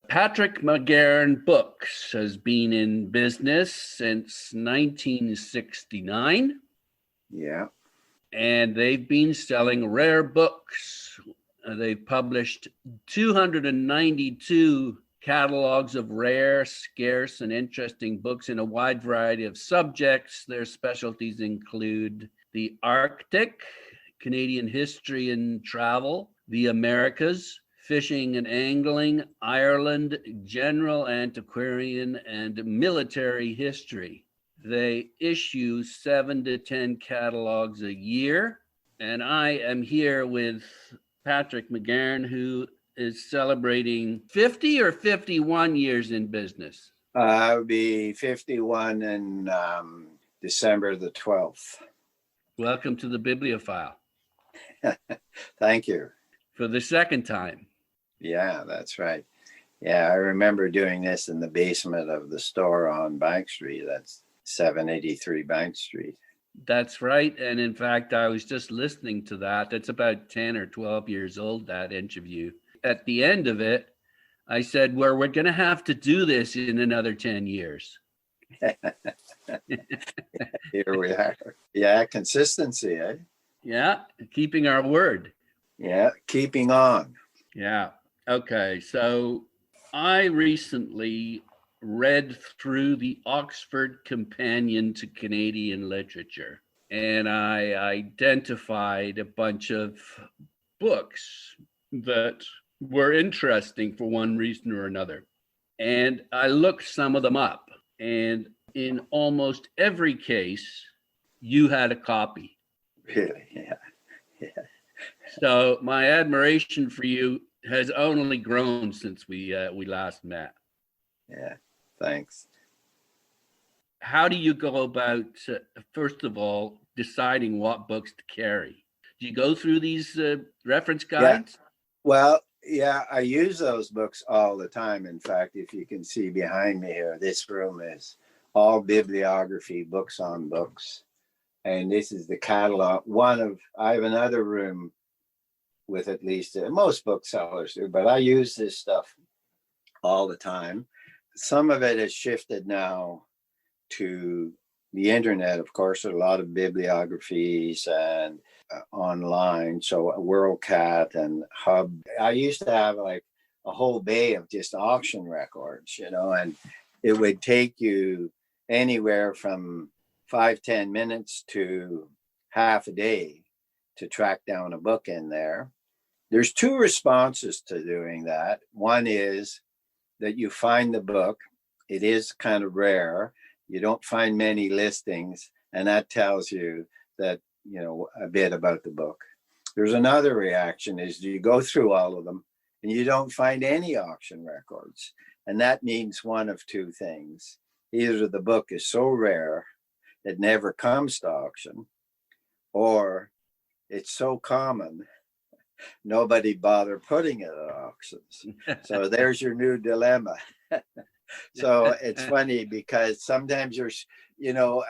Patrick McGahern Books has been in business since 1969. Yeah. And they've been selling rare books. They've published 292 catalogs of rare, scarce, and interesting books in a wide variety of subjects. Their specialties include the Arctic, Canadian history and travel, the Americas, fishing and angling, Ireland, general antiquarian, and military history. They issue 7 to 10 catalogs a year. And I am here with Patrick McGahern, who is celebrating 50 or 51 years in business. I'll be 51 in December the 12th. Welcome to the Bibliophile. Thank you. For the second time. Yeah, that's right. Yeah, I remember doing this in the basement of the store on Bank Street. That's 783 Bank Street. That's right. And in fact, I was just listening to that. It's about 10 or 12 years old, that interview. At the end of it, I said, well, we're going to have to do this in another 10 years. Here we are. Yeah, consistency, eh? Yeah, keeping our word. Yeah, keeping on. Yeah. Okay. So I recently read through the Oxford Companion to Canadian Literature, and I identified a bunch of books that were interesting for one reason or another. And I looked some of them up, and in almost every case, you had a copy. Really? Yeah. Yeah. So my admiration for you has only grown since we last met. Yeah, thanks. How do you go about, first of all, deciding what books to carry? Do you go through these reference guides? Yeah. Well, yeah, I use those books all the time. In fact, if you can see behind me here, this room is all bibliography, books on books. And this is the catalog. I have another room with at least, most booksellers do, but I use this stuff all the time. Some of it has shifted now to the internet, of course. There are a lot of bibliographies and online. So WorldCat and Hub. I used to have like a whole bay of just auction records, and it would take you anywhere from 5-10 minutes to half a day to track down a book in there. There's two responses to doing that. One is that you find the book. It is kind of rare. You don't find many listings, and that tells you that, a bit about the book. There's another reaction is you go through all of them and you don't find any auction records. And that means one of two things. Either the book is so rare it never comes to auction, or it's so common nobody bothered putting it at auctions. So there's your new dilemma. So it's funny because sometimes you're,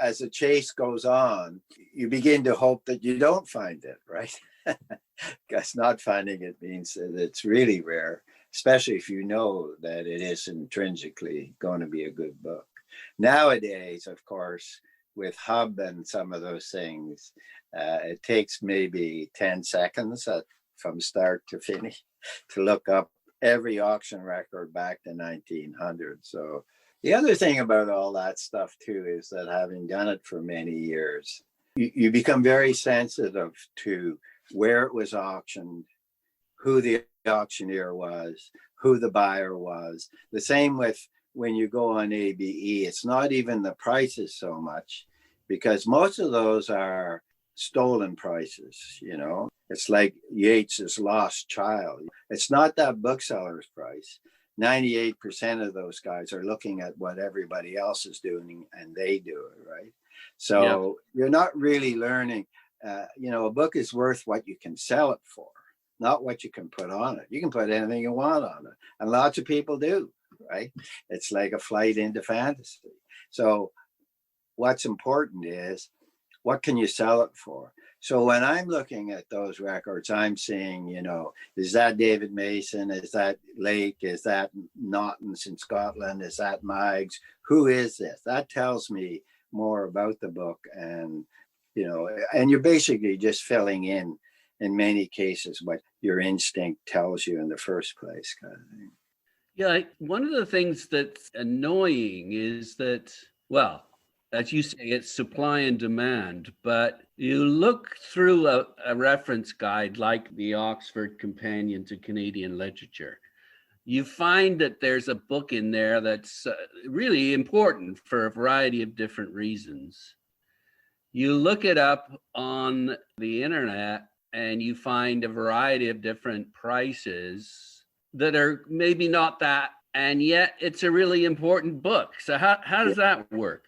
as the chase goes on, you begin to hope that you don't find it, right? Because not finding it means that it's really rare, especially if you know that it is intrinsically going to be a good book. Nowadays, of course, with Hub and some of those things, it takes maybe 10 seconds from start to finish to look up every auction record back to 1900. So the other thing about all that stuff too is that having done it for many years, you become very sensitive to where it was auctioned, who the auctioneer was, who the buyer was. The same with when you go on ABE, it's not even the prices so much, because most of those are stolen prices, It's like Yeats's Lost Child. It's not that bookseller's price. 98% of those guys are looking at what everybody else is doing and they do it, right? So You're not really learning. A book is worth what you can sell it for, not what you can put on it. You can put anything you want on it. And lots of people do, right? It's like a flight into fantasy. So what's important is, what can you sell it for? So when I'm looking at those records, I'm seeing, is that David Mason? Is that Lake? Is that Naughton's in Scotland? Is that Meigs? Who is this? That tells me more about the book. And, and you're basically just filling in many cases, what your instinct tells you in the first place, kind of thing. Yeah, one of the things that's annoying is that, well, as you say, it's supply and demand, but you look through a reference guide like the Oxford Companion to Canadian Literature, you find that there's a book in there that's really important for a variety of different reasons. You look it up on the internet and you find a variety of different prices that are maybe not that, and yet it's a really important book. So how does that work?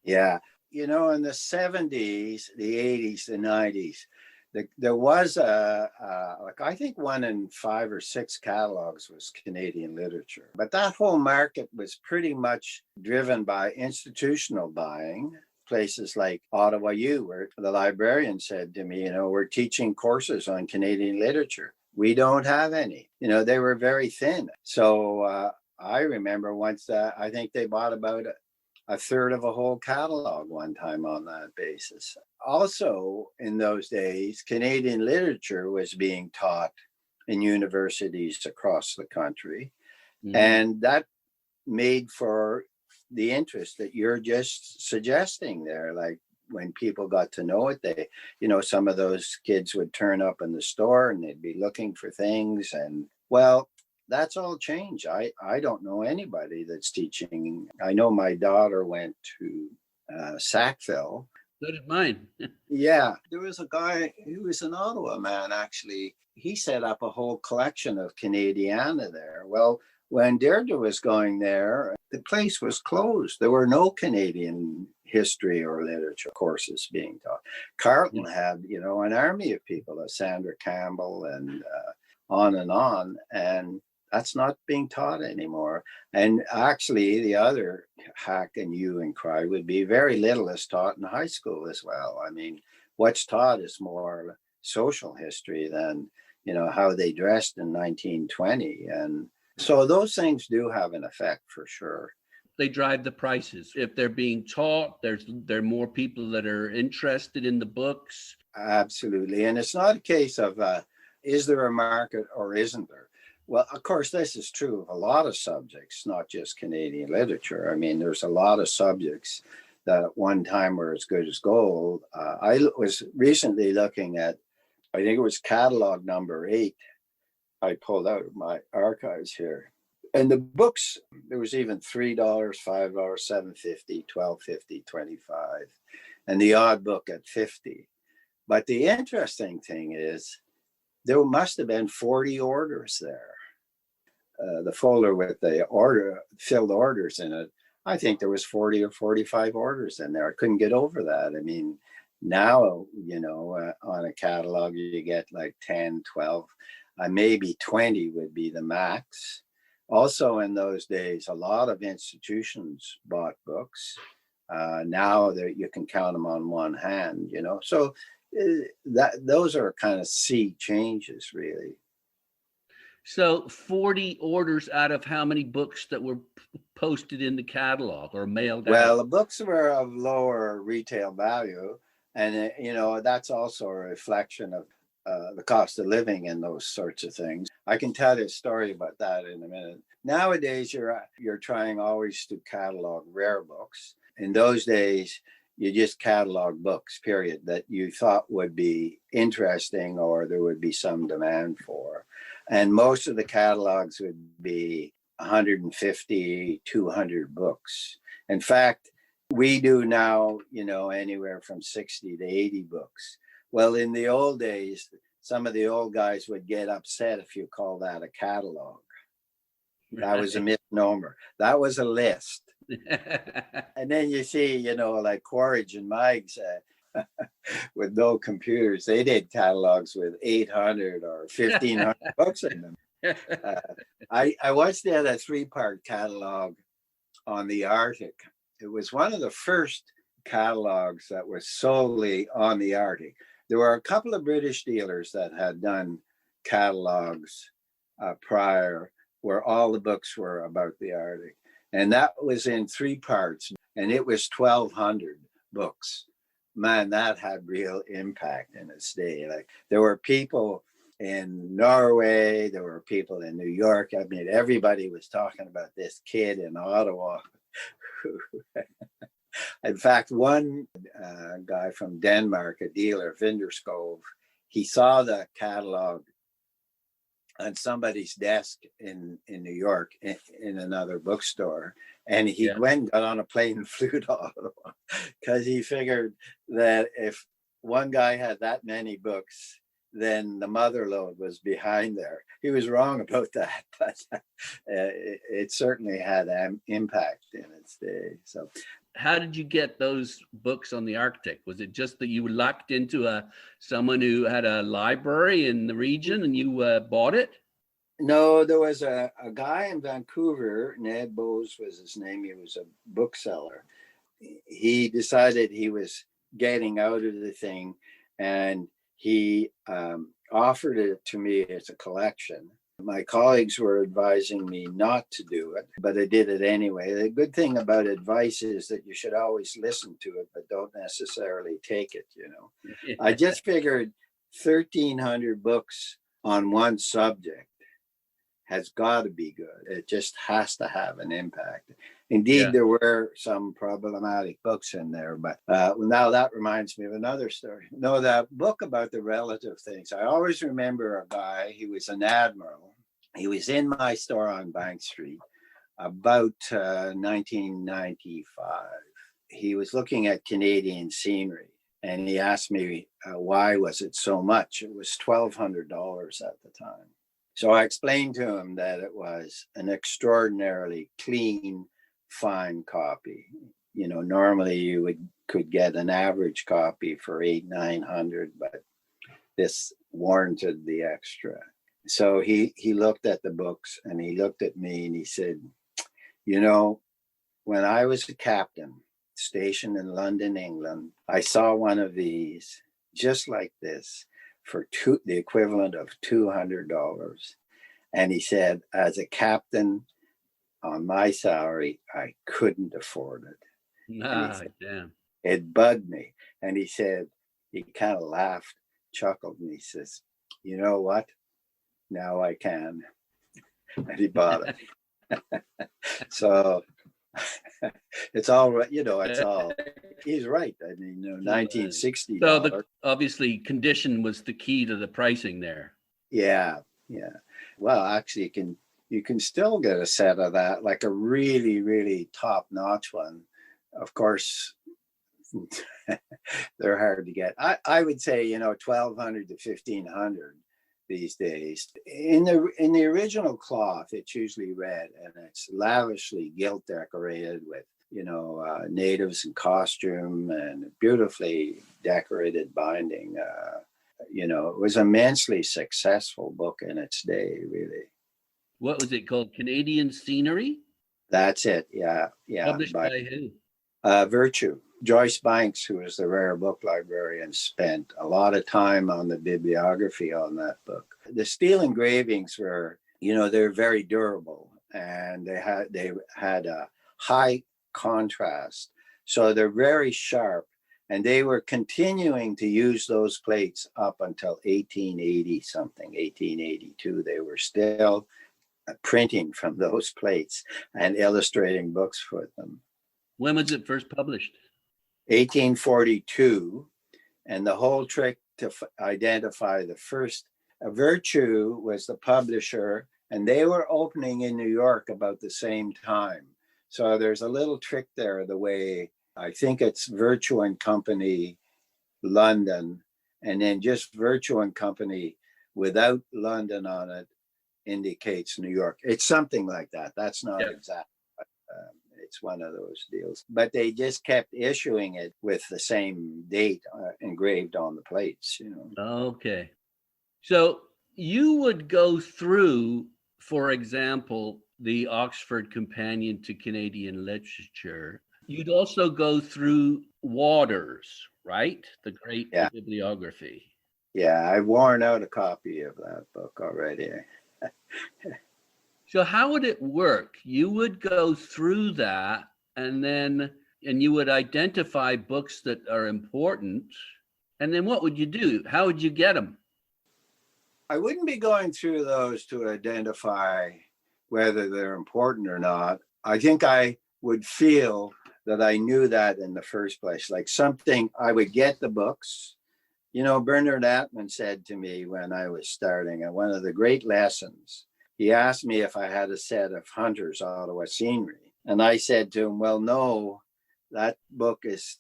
Yeah. In the 70s, the 80s, the 90s, there was I think 1 in 5 or 6 catalogs was Canadian literature. But that whole market was pretty much driven by institutional buying. Places like Ottawa U, where the librarian said to me, we're teaching courses on Canadian literature. We don't have any. They were very thin. So I remember once I think they bought about a third of a whole catalog one time on that basis. Also, in those days, Canadian literature was being taught in universities across the country. Mm-hmm. And that made for the interest that you're just suggesting there. Like when people got to know it, they, some of those kids would turn up in the store and they'd be looking for things. And well, that's all changed. I don't know anybody that's teaching. I know my daughter went to Sackville. So did mine. Yeah. There was a guy who was an Ottawa man, actually. He set up a whole collection of Canadiana there. Well, when Deirdre was going there, the place was closed. There were no Canadian history or literature courses being taught. Carleton had, an army of people, Sandra Campbell and on. And that's not being taught anymore. And actually, the other hack and hue and cry would be very little is taught in high school as well. I mean, what's taught is more social history than, how they dressed in 1920. And so those things do have an effect for sure. They drive the prices. If they're being taught, there are more people that are interested in the books. Absolutely. And it's not a case of, is there a market or isn't there? Well, of course, this is true of a lot of subjects, not just Canadian literature. I mean, there's a lot of subjects that at one time were as good as gold. I was recently looking at, I think it was catalog number 8. I pulled out my archives here. And the books, there was even $3, $5, $7.50, $12.50, $25, and the odd book at $50. But the interesting thing is, there must have been 40 orders there. The folder with the filled orders in it, I think there was 40 or 45 orders in there. I couldn't get over that. I mean, now, on a catalog, you get like 10, 12, maybe 20 would be the max. Also in those days, a lot of institutions bought books. Now you can count them on one hand, So those are kind of sea changes, really. So 40 orders out of how many books that were posted in the catalog or mailed out? Well, the books were of lower retail value. And, that's also a reflection of the cost of living and those sorts of things. I can tell you a story about that in a minute. Nowadays, you're trying always to catalog rare books. In those days, you just catalog books, period, that you thought would be interesting or there would be some demand for. And most of the catalogs would be 150, 200 books. In fact, we do now, anywhere from 60 to 80 books. Well, in the old days, some of the old guys would get upset if you call that a catalog. That was a misnomer. That was a list. And then you see, like Quaritch and Meigs with no computers, they did catalogs with 800 or 1,500 books in them. I once did a 3-part catalog on the Arctic. It was one of the first catalogs that was solely on the Arctic. There were a couple of British dealers that had done catalogs prior, where all the books were about the Arctic. And that was in 3 parts, and it was 1,200 books. Man, that had real impact in its day. Like, there were people in Norway, there were people in New York. I mean, everybody was talking about this kid in Ottawa. In fact, one guy from Denmark, a dealer, Vinderskov, he saw the catalog on somebody's desk in New York in another bookstore. And he went, got on a plane and flew to Ottawa because he figured that if one guy had that many books, then the mother lode was behind there. He was wrong about that, but it certainly had an impact in its day. So, how did you get those books on the Arctic? Was it just that you lucked into someone who had a library in the region and you bought it? No, there was a guy in Vancouver, Ned Bowes was his name. He was a bookseller. He decided he was getting out of the thing, and he offered it to me as a collection. My colleagues were advising me not to do it, but I did it anyway. The good thing about advice is that you should always listen to it, but don't necessarily take it, you know. Yeah. I just figured 1,300 books on one subject has got to be good. It just has to have an impact. Indeed, there were some problematic books in there, but now that reminds me of another story. No, that book about the relative things. I always remember a guy, he was an admiral. He was in my store on Bank Street about 1995. He was looking at Canadian scenery, and he asked me, why was it so much? It was $1,200 at the time. So I explained to him that it was an extraordinarily clean, fine copy. You know, normally you could get an average copy for $800-900, but this warranted the extra. So he looked at the books and he looked at me and he said, you know, when I was a captain stationed in London, England, I saw one of these just like this for the equivalent of $200. And he said, as a captain on my salary, I couldn't afford it. Damn. It bugged me. And he said, he kind of laughed, chuckled, and he says, you know what? Now I can. And he bought it. So it's all right, you know, it's all, he's right. I mean, you know, 1960. So obviously condition was the key to the pricing there. Yeah. Well, actually you can still get a set of that, like a really, really top-notch one. Of course, they're hard to get. I would say, you know, $1,200 to $1,500 these days. In the original cloth, it's usually red, and it's lavishly gilt decorated with, you know, natives in costume and beautifully decorated binding. You know, it was immensely successful book in its day, really. What was it called? Canadian Scenery? That's it. Yeah. Published by who? Virtue. Joyce Banks, who was the rare book librarian, spent a lot of time on the bibliography on that book. The steel engravings were, you know, they're very durable, and they had a high contrast. So they're very sharp, and they were continuing to use those plates up until 1880 something, 1882. They were still printing from those plates and illustrating books with them. When was it first published? 1842, and the whole trick to identify the first, Virtue was the publisher, and they were opening in New York about the same time. So there's a little trick there, the way, I think it's Virtue and Company, London, and then just Virtue and Company without London on it indicates New York. It's something like that. That's not exact. It's one of those deals, but they just kept issuing it with the same date engraved on the plates, you know. Okay. So you would go through, for example, the Oxford Companion to Canadian Literature, You'd also go through Waters, right? The great Yeah. bibliography. Yeah, I've worn out a copy of that book already. So how would it work? You would go through that and you would identify books that are important. And then what would you do? How would you get them? I wouldn't be going through those to identify whether they're important or not. I think I would feel that I knew that in the first place. Like something, I would get the books. You know, Bernard Amtmann said to me when I was starting, and one of the great lessons, he asked me if I had a set of Hunter's Ottawa scenery. And I said to him, well, no, that book is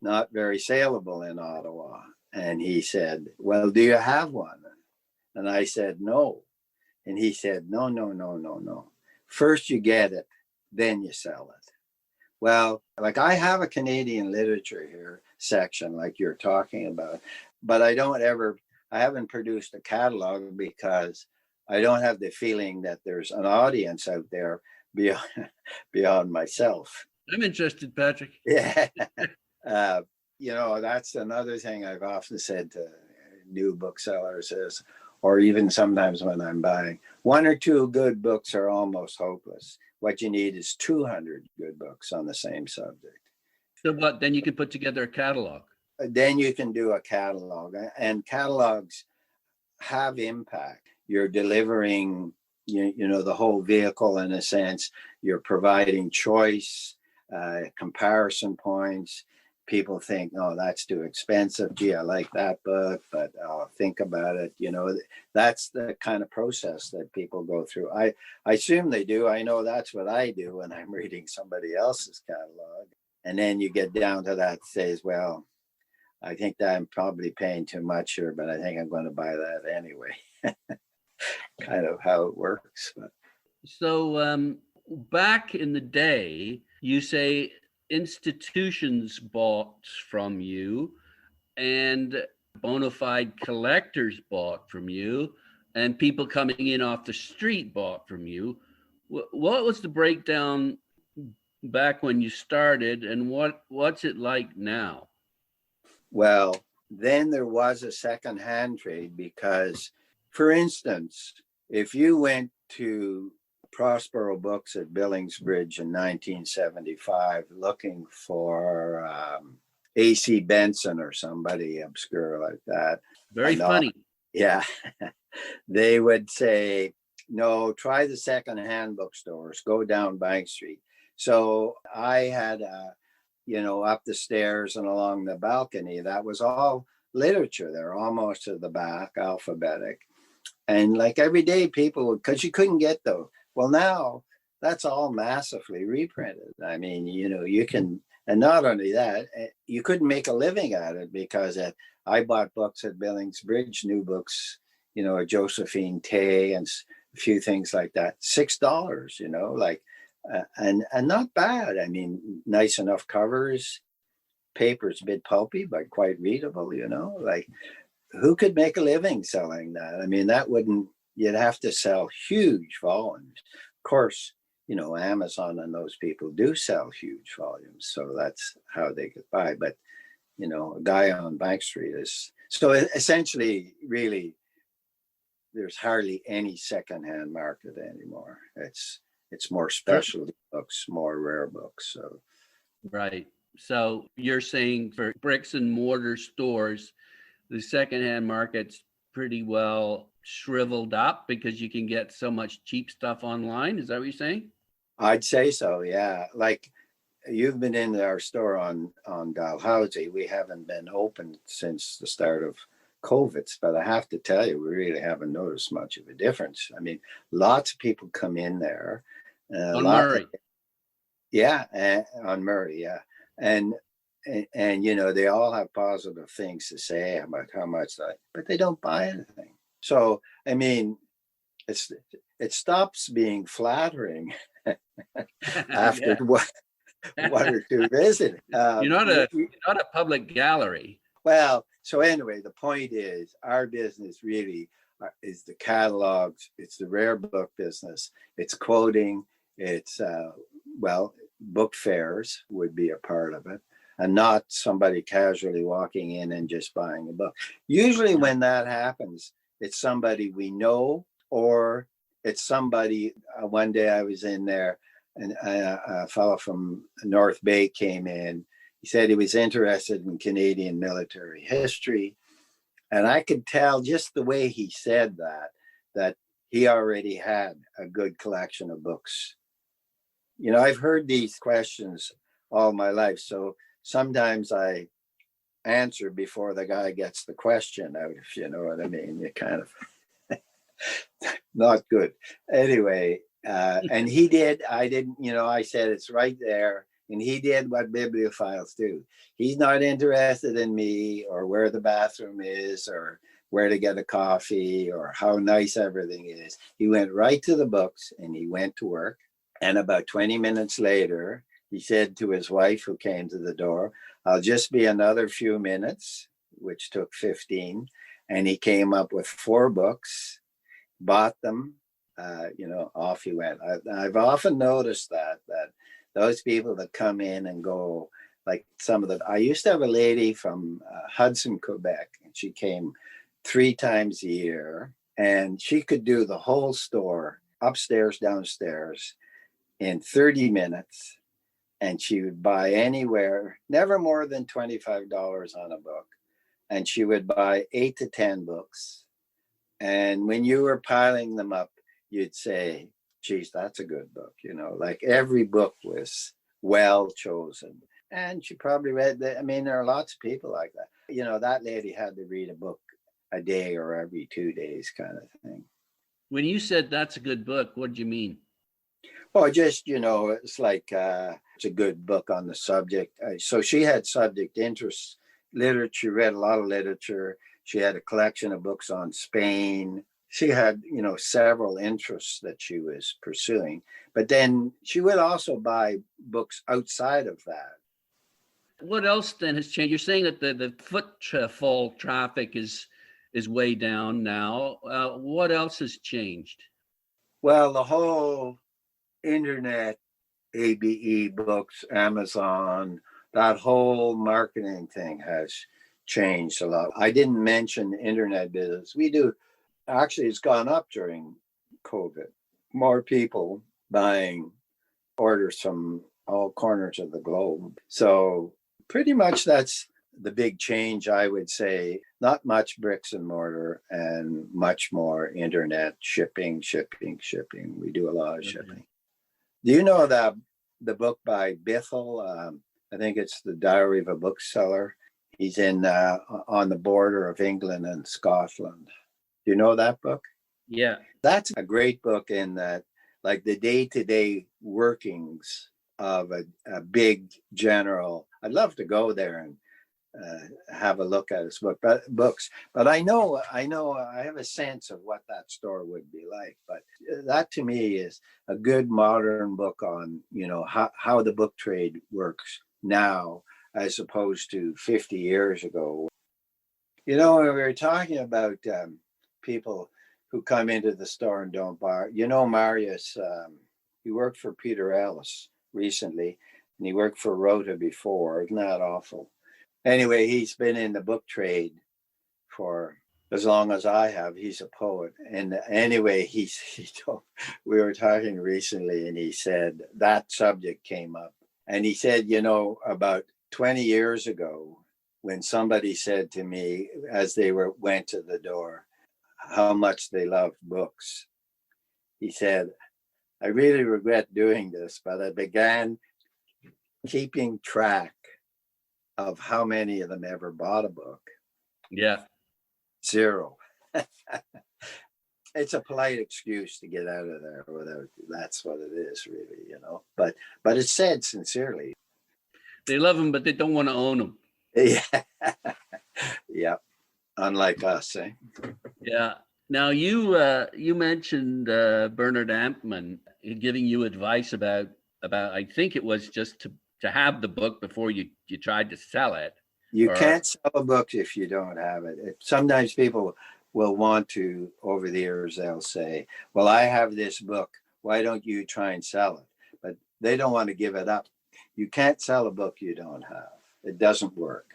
not very saleable in Ottawa. And he said, well, do you have one? And I said, no. And he said, no. First you get it, then you sell it. Well, like I have a Canadian literature here section like you're talking about, but I haven't produced a catalog because I don't have the feeling that there's an audience out there beyond myself. I'm interested, Patrick. Yeah. You know, that's another thing I've often said to new booksellers is, or even sometimes when I'm buying, one or two good books are almost hopeless. What you need is 200 good books on the same subject. So what, then you can put together a catalog. Then you can do a catalog, and catalogs have impact. You're delivering, you know, the whole vehicle in a sense. You're providing choice, comparison points. People think, oh, that's too expensive. Gee, I like that book, but I'll think about it. You know, that's the kind of process that people go through. I assume they do. I know that's what I do when I'm reading somebody else's catalog. And then you get down to that stage, well, I think that I'm probably paying too much here, but I think I'm going to buy that anyway. Kind of how it works. But. So back in the day, you say institutions bought from you and bona fide collectors bought from you and people coming in off the street bought from you. What was the breakdown back when you started, and what's it like now? Well, then there was a second-hand trade because, for instance, if you went to Prospero Books at Billingsbridge in 1975 looking for A.C. Benson or somebody obscure like that. Very funny. Yeah. They would say, no, try the second-hand bookstores, go down Bank Street. So I had, you know, up the stairs and along the balcony, that was all literature there, almost to the back, alphabetic. And like every day people would, because you couldn't get those. Well, now that's all massively reprinted. I mean, you know, you can, and not only that, you couldn't make a living at it because I bought books at Billingsbridge, new books, you know, Josephine Tay and a few things like that, $6, you know, like, and not bad. I mean, nice enough covers, paper's a bit pulpy, but quite readable, you know, like who could make a living selling that? I mean, you'd have to sell huge volumes. Of course, you know, Amazon and those people do sell huge volumes. So that's how they get by. But, you know, a guy on Bank Street is, so essentially, really, there's hardly any secondhand market anymore. It's more specialty books, more rare books. So. Right. So you're saying for bricks and mortar stores, the secondhand market's pretty well shriveled up because you can get so much cheap stuff online. Is that what you're saying? I'd say so, yeah. Like you've been in our store on Dalhousie. We haven't been open since the start of COVID, but I have to tell you, we really haven't noticed much of a difference. I mean, lots of people come in there. On Murray. On Murray, yeah. And you know, they all have positive things to say about how much but they don't buy anything. So, I mean, it stops being flattering after one or two visits. You're not a public gallery. Well, so anyway, the point is our business really is the catalogs. It's the rare book business. It's quoting. It's, well, book fairs would be a part of it, and not somebody casually walking in and just buying a book. Usually when that happens, it's somebody we know, or it's somebody, one day I was in there and a fellow from North Bay came in. He said he was interested in Canadian military history. And I could tell just the way he said that he already had a good collection of books. You know, I've heard these questions all my life. So sometimes I answer before the guy gets the question out, if you know what I mean. You kind of not good. Anyway, and he did. I didn't, you know, I said it's right there. And he did what bibliophiles do. He's not interested in me or where the bathroom is or where to get a coffee or how nice everything is. He went right to the books and he went to work. And about 20 minutes later, he said to his wife who came to the door, "I'll just be another few minutes," which took 15. And he came up with 4 books, bought them, you know, off he went. I've often noticed that those people that come in and go, like I used to have a lady from Hudson, Quebec, and she came 3 times a year, and she could do the whole store, upstairs, downstairs, in 30 minutes. And she would buy anywhere, never more than $25 on a book. And she would buy 8 to 10 books. And when you were piling them up, you'd say, geez, that's a good book. You know, like every book was well chosen. And she probably read that. I mean, there are lots of people like that. You know, that lady had to read a book a day or every 2 days kind of thing. When you said that's a good book, what did you mean? Oh, just, you know, it's like it's a good book on the subject. So she had subject interests, literature, read a lot of literature. She had a collection of books on Spain. She had, you know, several interests that she was pursuing. But then she would also buy books outside of that. What else then has changed? You're saying that the footfall traffic is way down now. What else has changed? Well, the whole internet, ABE books, Amazon, that whole marketing thing has changed a lot. I didn't mention internet business. We do. Actually, it's gone up during COVID. More people buying orders from all corners of the globe. So pretty much that's the big change, I would say. Not much bricks and mortar and much more internet shipping. We do a lot of shipping. Do you know that the book by Bithell? I think it's The Diary of a Bookseller. He's in on the border of England and Scotland. Do you know that book? Yeah. That's a great book in that, like the day-to-day workings of a big general. I'd love to go there and have a look at his books. But I know I have a sense of what that store would be like. But that to me is a good modern book on, you know, how the book trade works now as opposed to 50 years ago. You know, when we were talking about people who come into the store and don't buy, you know, Marius, he worked for Peter Ellis recently, and he worked for Rota before. Isn't that awful? Anyway, he's been in the book trade for as long as I have. He's a poet. And anyway, he told, we were talking recently, and he said that subject came up. And he said, you know, about 20 years ago, when somebody said to me as they went to the door how much they loved books, he said, I really regret doing this, but I began keeping track of how many of them ever bought a book. Yeah. 0. It's a polite excuse to get out of there without, that's what it is really, you know, but it's said sincerely. They love them, but they don't want to own them. Yeah. Yeah. Unlike us, eh? Yeah. Now you mentioned Bernard Amtmann giving you advice about I think it was just to have the book before you tried to sell it. You can't sell a book if you don't have it. Sometimes people will want to, over the years, they'll say, well, I have this book. Why don't you try and sell it? but they don't want to give it up. You can't sell a book you don't have. It doesn't work.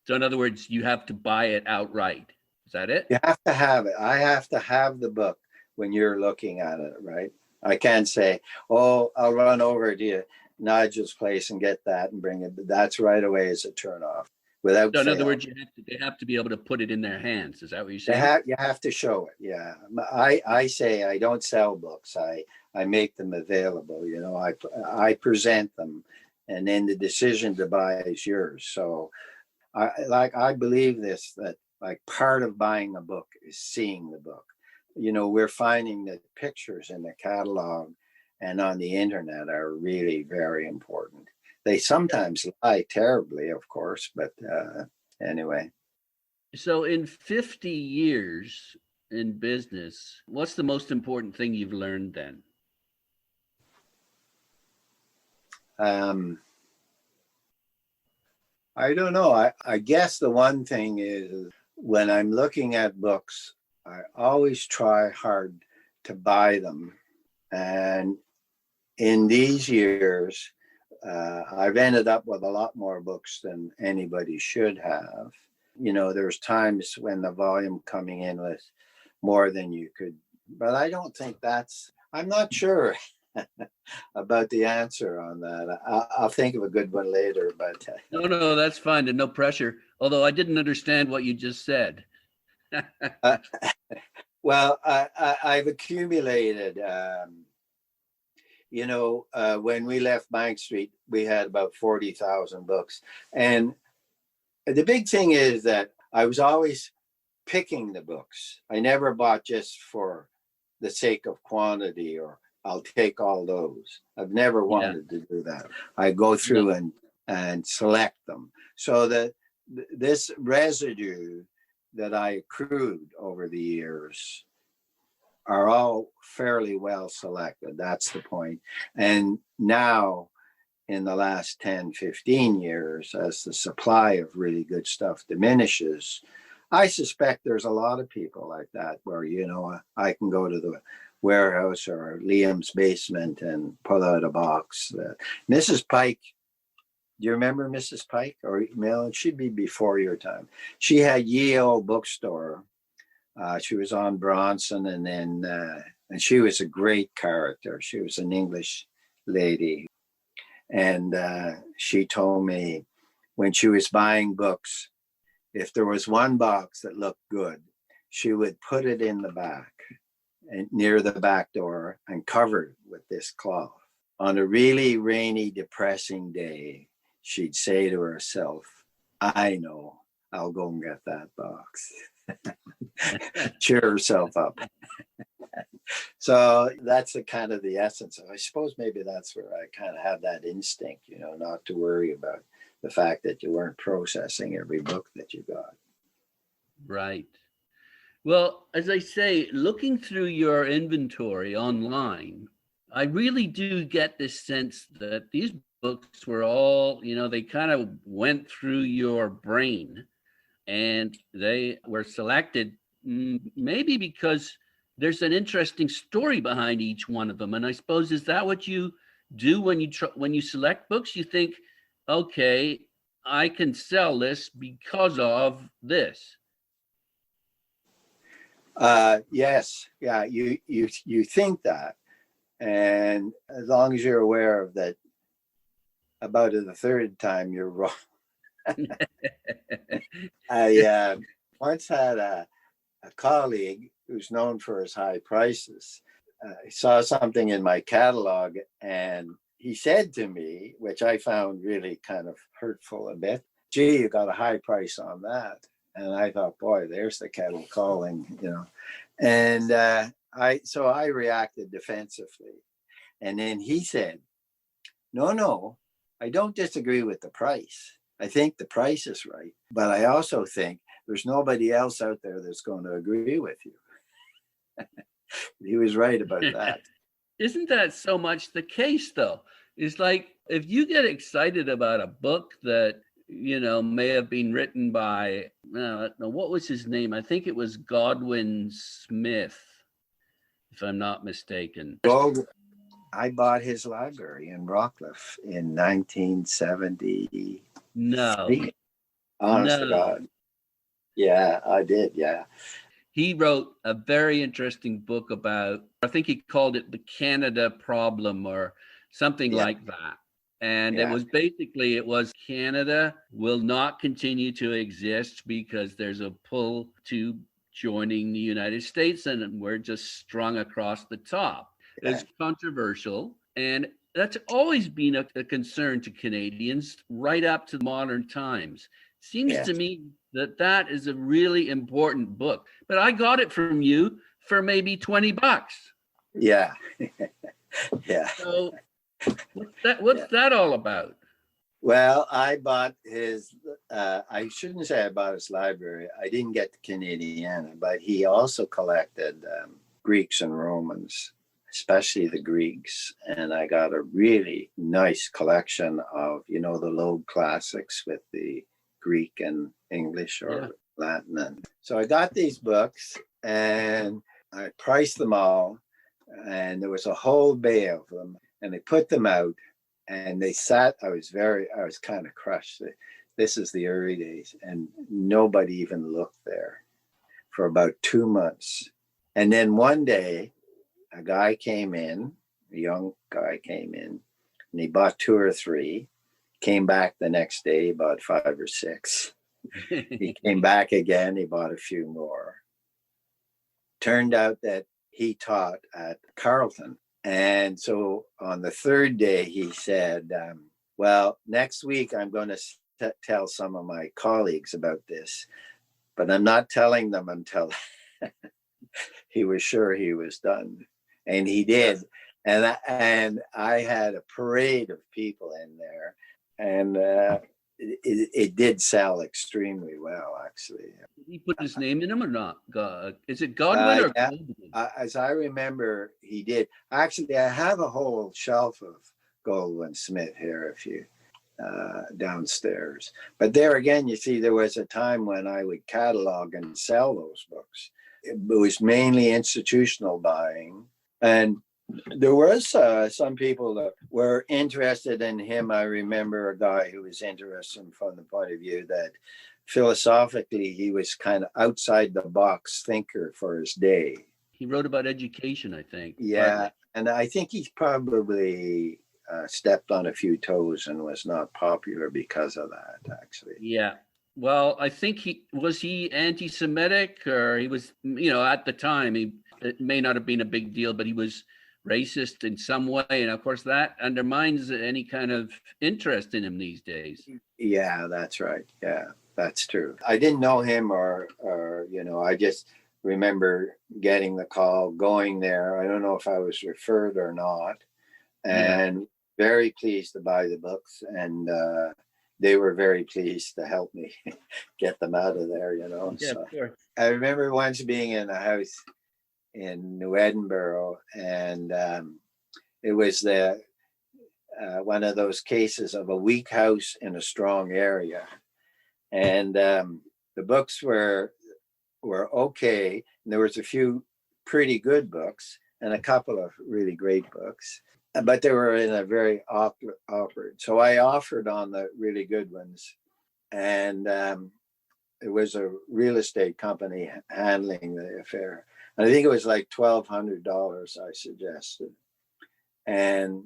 So in other words, you have to buy it outright. Is that it? You have to have it. I have to have the book when you're looking at it, right? I can't say, oh, I'll run over to Nigel's place and get that and bring it. But that's right away as a turn off. Without So in fail. other words, they have to be able to put it in their hands. Is that what you're saying? You have to show it. Yeah. I say I don't sell books. I make them available. You know, I present them, and then the decision to buy is yours. So I believe this, that like part of buying a book is seeing the book. You know, we're finding that pictures in the catalog and on the internet are really very important. They sometimes lie terribly, of course, but anyway. So in 50 years in business, what's the most important thing you've learned then? I don't know. I guess the one thing is when I'm looking at books, I always try hard to buy them. And in these years, I've ended up with a lot more books than anybody should have. You know, there's times when the volume coming in with more than you could, but I don't think I'm not sure about the answer on that. I'll think of a good one later, but. No, that's fine. And no pressure. Although I didn't understand what you just said. Well, I've accumulated, you know, when we left Bank Street, we had about 40,000 books. And the big thing is that I was always picking the books. I never bought just for the sake of quantity or I'll take all those. I've never wanted to do that. I go through and select them. So that this residue that I accrued over the years are all fairly well selected. That's the point. And now in the last 10, 15 years, as the supply of really good stuff diminishes, I suspect there's a lot of people like that where, you know, I can go to the warehouse or Liam's basement and pull out a box. Mrs. Pike, do you remember Mrs. Pike? Or Mel, it should be before your time. She had Ye Old Bookstore. She was on Bronson, and then and she was a great character. She was an English lady. And she told me when she was buying books, if there was one box that looked good, she would put it in the back and near the back door and cover it with this cloth. On a really rainy, depressing day, she'd say to herself, I know, I'll go and get that box. Cheer herself up. So that's the kind of the essence of, I suppose maybe that's where I kind of have that instinct, you know, not to worry about the fact that you weren't processing every book that you got. Right. Well, as I say, looking through your inventory online, I really do get this sense that these books were all, you know, they kind of went through your brain and they were selected maybe because there's an interesting story behind each one of them. And I suppose, is that what you do when you select books? You think, okay, I can sell this because of this. Yes. Yeah. You think that. And as long as you're aware of that, about the third time you're wrong. I once had a colleague who's known for his high prices. He saw something in my catalog and he said to me, which I found really kind of hurtful a bit, gee, you got a high price on that. And I thought, boy, there's the kettle calling, you know. And I reacted defensively. And then he said, no, I don't disagree with the price. I think the price is right. But I also think there's nobody else out there that's going to agree with you. He was right about that. Isn't that so much the case, though? It's like if you get excited about a book that, you know, may have been written by, what was his name? I think it was Godwin Smith, if I'm not mistaken. I bought his library in Rockcliffe in 1973. No, Honest to no. God. Yeah, I did. Yeah. He wrote a very interesting book about, I think he called it the Canada problem or something Yeah. like that. And it Yeah. was basically, it was Canada will not continue to exist because there's a pull to joining the United States and we're just strung across the top. Yeah. It's controversial. And that's always been a concern to Canadians right up to modern times. Seems Yeah. to me that that is a really important book. But I got it from you for maybe $20. Yeah. Yeah. So what's Yeah. that all about? Well, I bought his, I shouldn't say I bought his library. I didn't get the Canadiana, but he also collected Greeks and Romans, especially the Greeks. And I got a really nice collection of, the Loeb classics with the Greek and English or Latin. And so I got these books and I priced them all. And there was a whole bay of them. And they put them out. And they sat, I was kind of crushed. This is the early days, and nobody even looked there for about 2 months. And then one day, a guy came in, a young guy came in, and he bought 2 or 3, came back the next day, he bought 5 or 6. He came back again, he bought a few more. Turned out that he taught at Carleton. And so on the 3rd day, he said, well, next week I'm going to tell some of my colleagues about this, but I'm not telling them until he was sure he was done. And he did. And I had a parade of people in there. And it did sell extremely well, actually. Did he put his name in them or not? Is it Godwin or Yeah. Goldwin? As I remember, he did. Actually, I have a whole shelf of Goldwin Smith here, if you downstairs. But there again, you see, there was a time when I would catalog and sell those books. It was mainly institutional buying, and there was some people that were interested in him. I remember a guy who was interested from the point of view that philosophically he was kind of outside the box thinker for his day. He wrote about education, I think. Yeah, partly. and I think he's probably stepped on a few toes and was not popular because of that, actually. Yeah. Well, I think he anti-Semitic, or he was, at the time, it may not have been a big deal, but he was racist in some way. And of course, that undermines any kind of interest in him these days. Yeah, that's right. Yeah, that's true. I didn't know him or I just remember getting the call, going there. I don't know if I was referred or not, and very pleased to buy the books. And they were very pleased to help me get them out of there, Yeah, So sure. I remember once being in a house in New Edinburgh, and it was one of those cases of a weak house in a strong area. And the books were okay. And there was a few pretty good books and a couple of really great books, but they were in a very awkward. So I offered on the really good ones, and it was a real estate company handling the affair. And I think it was like $1,200 I suggested. And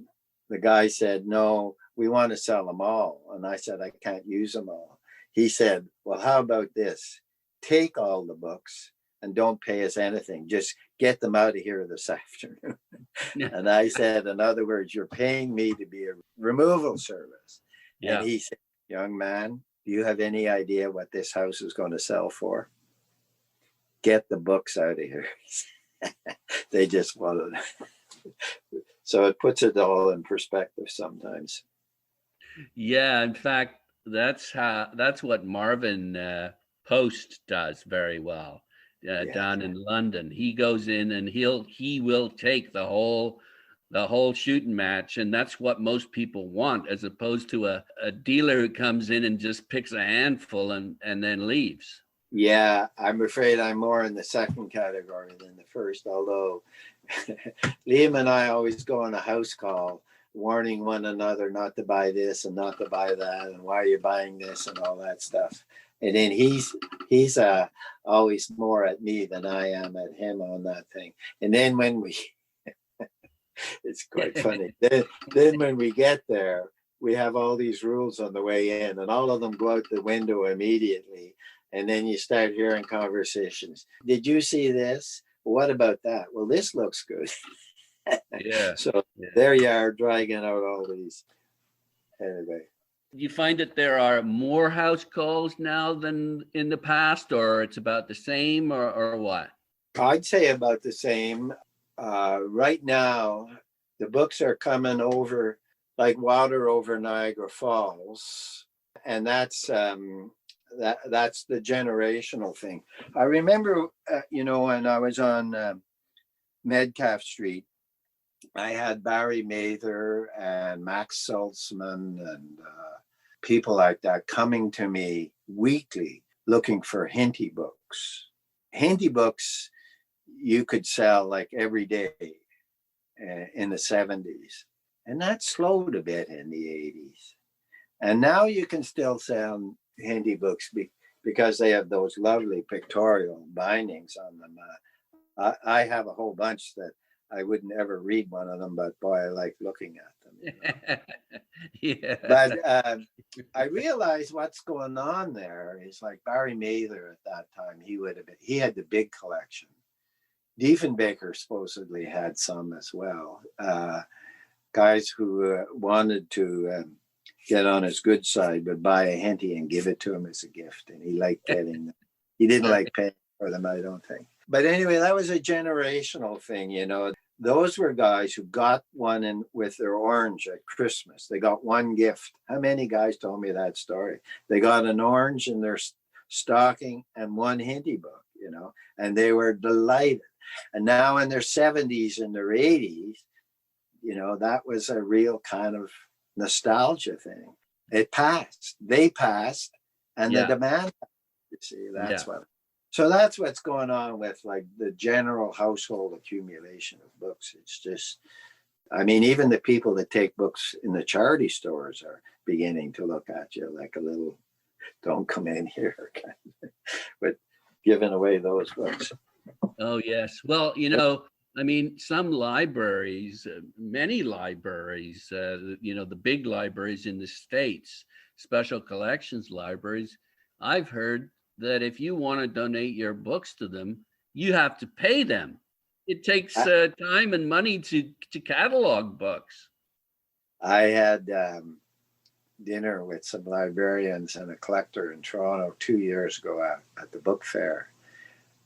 the guy said, no, we want to sell them all. And I said, I can't use them all. He said, well, how about this? Take all the books and don't pay us anything. Just get them out of here this afternoon. And I said, in other words, you're paying me to be a removal service. Yeah. And he said, young man, do you have any idea what this house is going to sell for? Get the books out of here. They just wanted. So it puts it all in perspective sometimes. Yeah, in fact, that's what Marvin Post does very well down in London. He goes in and he will take the whole shooting match, and that's what most people want, as opposed to a dealer who comes in and just picks a handful and then leaves. Yeah, I'm afraid I'm more in the second category than the first, although Liam and I always go on a house call, warning one another not to buy this and not to buy that, and why are you buying this and all that stuff. And then he's always more at me than I am at him on that thing. And then when we, it's quite funny. Then when we get there, we have all these rules on the way in, and all of them go out the window immediately. And then you start hearing conversations. Did you see this? What about that? Well, this looks good. Yeah. So there you are, dragging out all these. Anyway. Do you find that there are more house calls now than in the past, or it's about the same, or what? I'd say about the same. Right now, the books are coming over like water over Niagara Falls. And that's the generational thing. I remember, when I was on Metcalfe Street, I had Barry Mather and Max Saltzman and people like that coming to me weekly looking for Henty books. Henty books you could sell like every day in the 70s. And that slowed a bit in the 80s. And now you can still sell Henty books because they have those lovely pictorial bindings on them. I have a whole bunch that I wouldn't ever read one of them, but boy, I like looking at them. Yeah. But I realize what's going on there is like Barry Mather at that time, he had the big collection. Diefenbaker supposedly had some as well. Guys who wanted to get on his good side would buy a Henty and give it to him as a gift. And he liked getting them. He didn't like paying for them, I don't think. But anyway, that was a generational thing, Those were guys who got one in with their orange at Christmas. They got one gift. How many guys told me that story? They got an orange in their stocking and one Henty book, and they were delighted. And now in their 70s and their 80s, that was a real kind of nostalgia thing. It passed. They passed, and the demand, you see, So that's what's going on with like the general household accumulation of books. It's just, even the people that take books in the charity stores are beginning to look at you like a little, don't come in here, but giving away those books. Oh, yes. Well, some libraries, many libraries, the big libraries in the States, special collections libraries, I've heard that if you want to donate your books to them, you have to pay them. It takes time and money to catalog books. I had dinner with some librarians and a collector in Toronto 2 years ago at the book fair.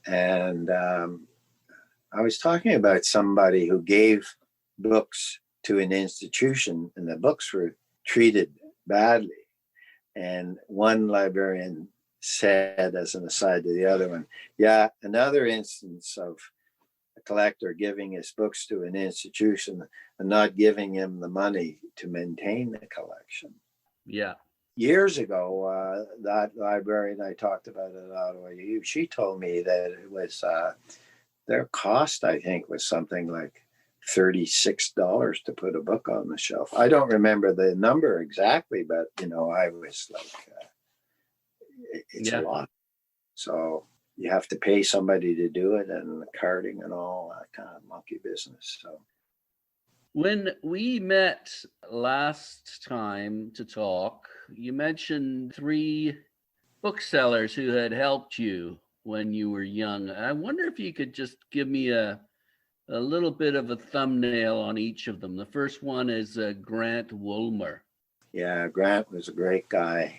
And I was talking about somebody who gave books to an institution and the books were treated badly. And one librarian said, as an aside to the other one, another instance of a collector giving his books to an institution and not giving him the money to maintain the collection. Yeah. Years ago, that librarian I talked about at Ottawa, she told me that it was their cost, I think, was something like $36 to put a book on the shelf. I don't remember the number exactly, but I was like, it's a lot. So you have to pay somebody to do it, and the carting and all that kind of monkey business. So when we met last time to talk, you mentioned 3 booksellers who had helped you when you were young. I wonder if you could just give me a little bit of a thumbnail on each of them. The first one is Grant Woolmer. Yeah, Grant was a great guy.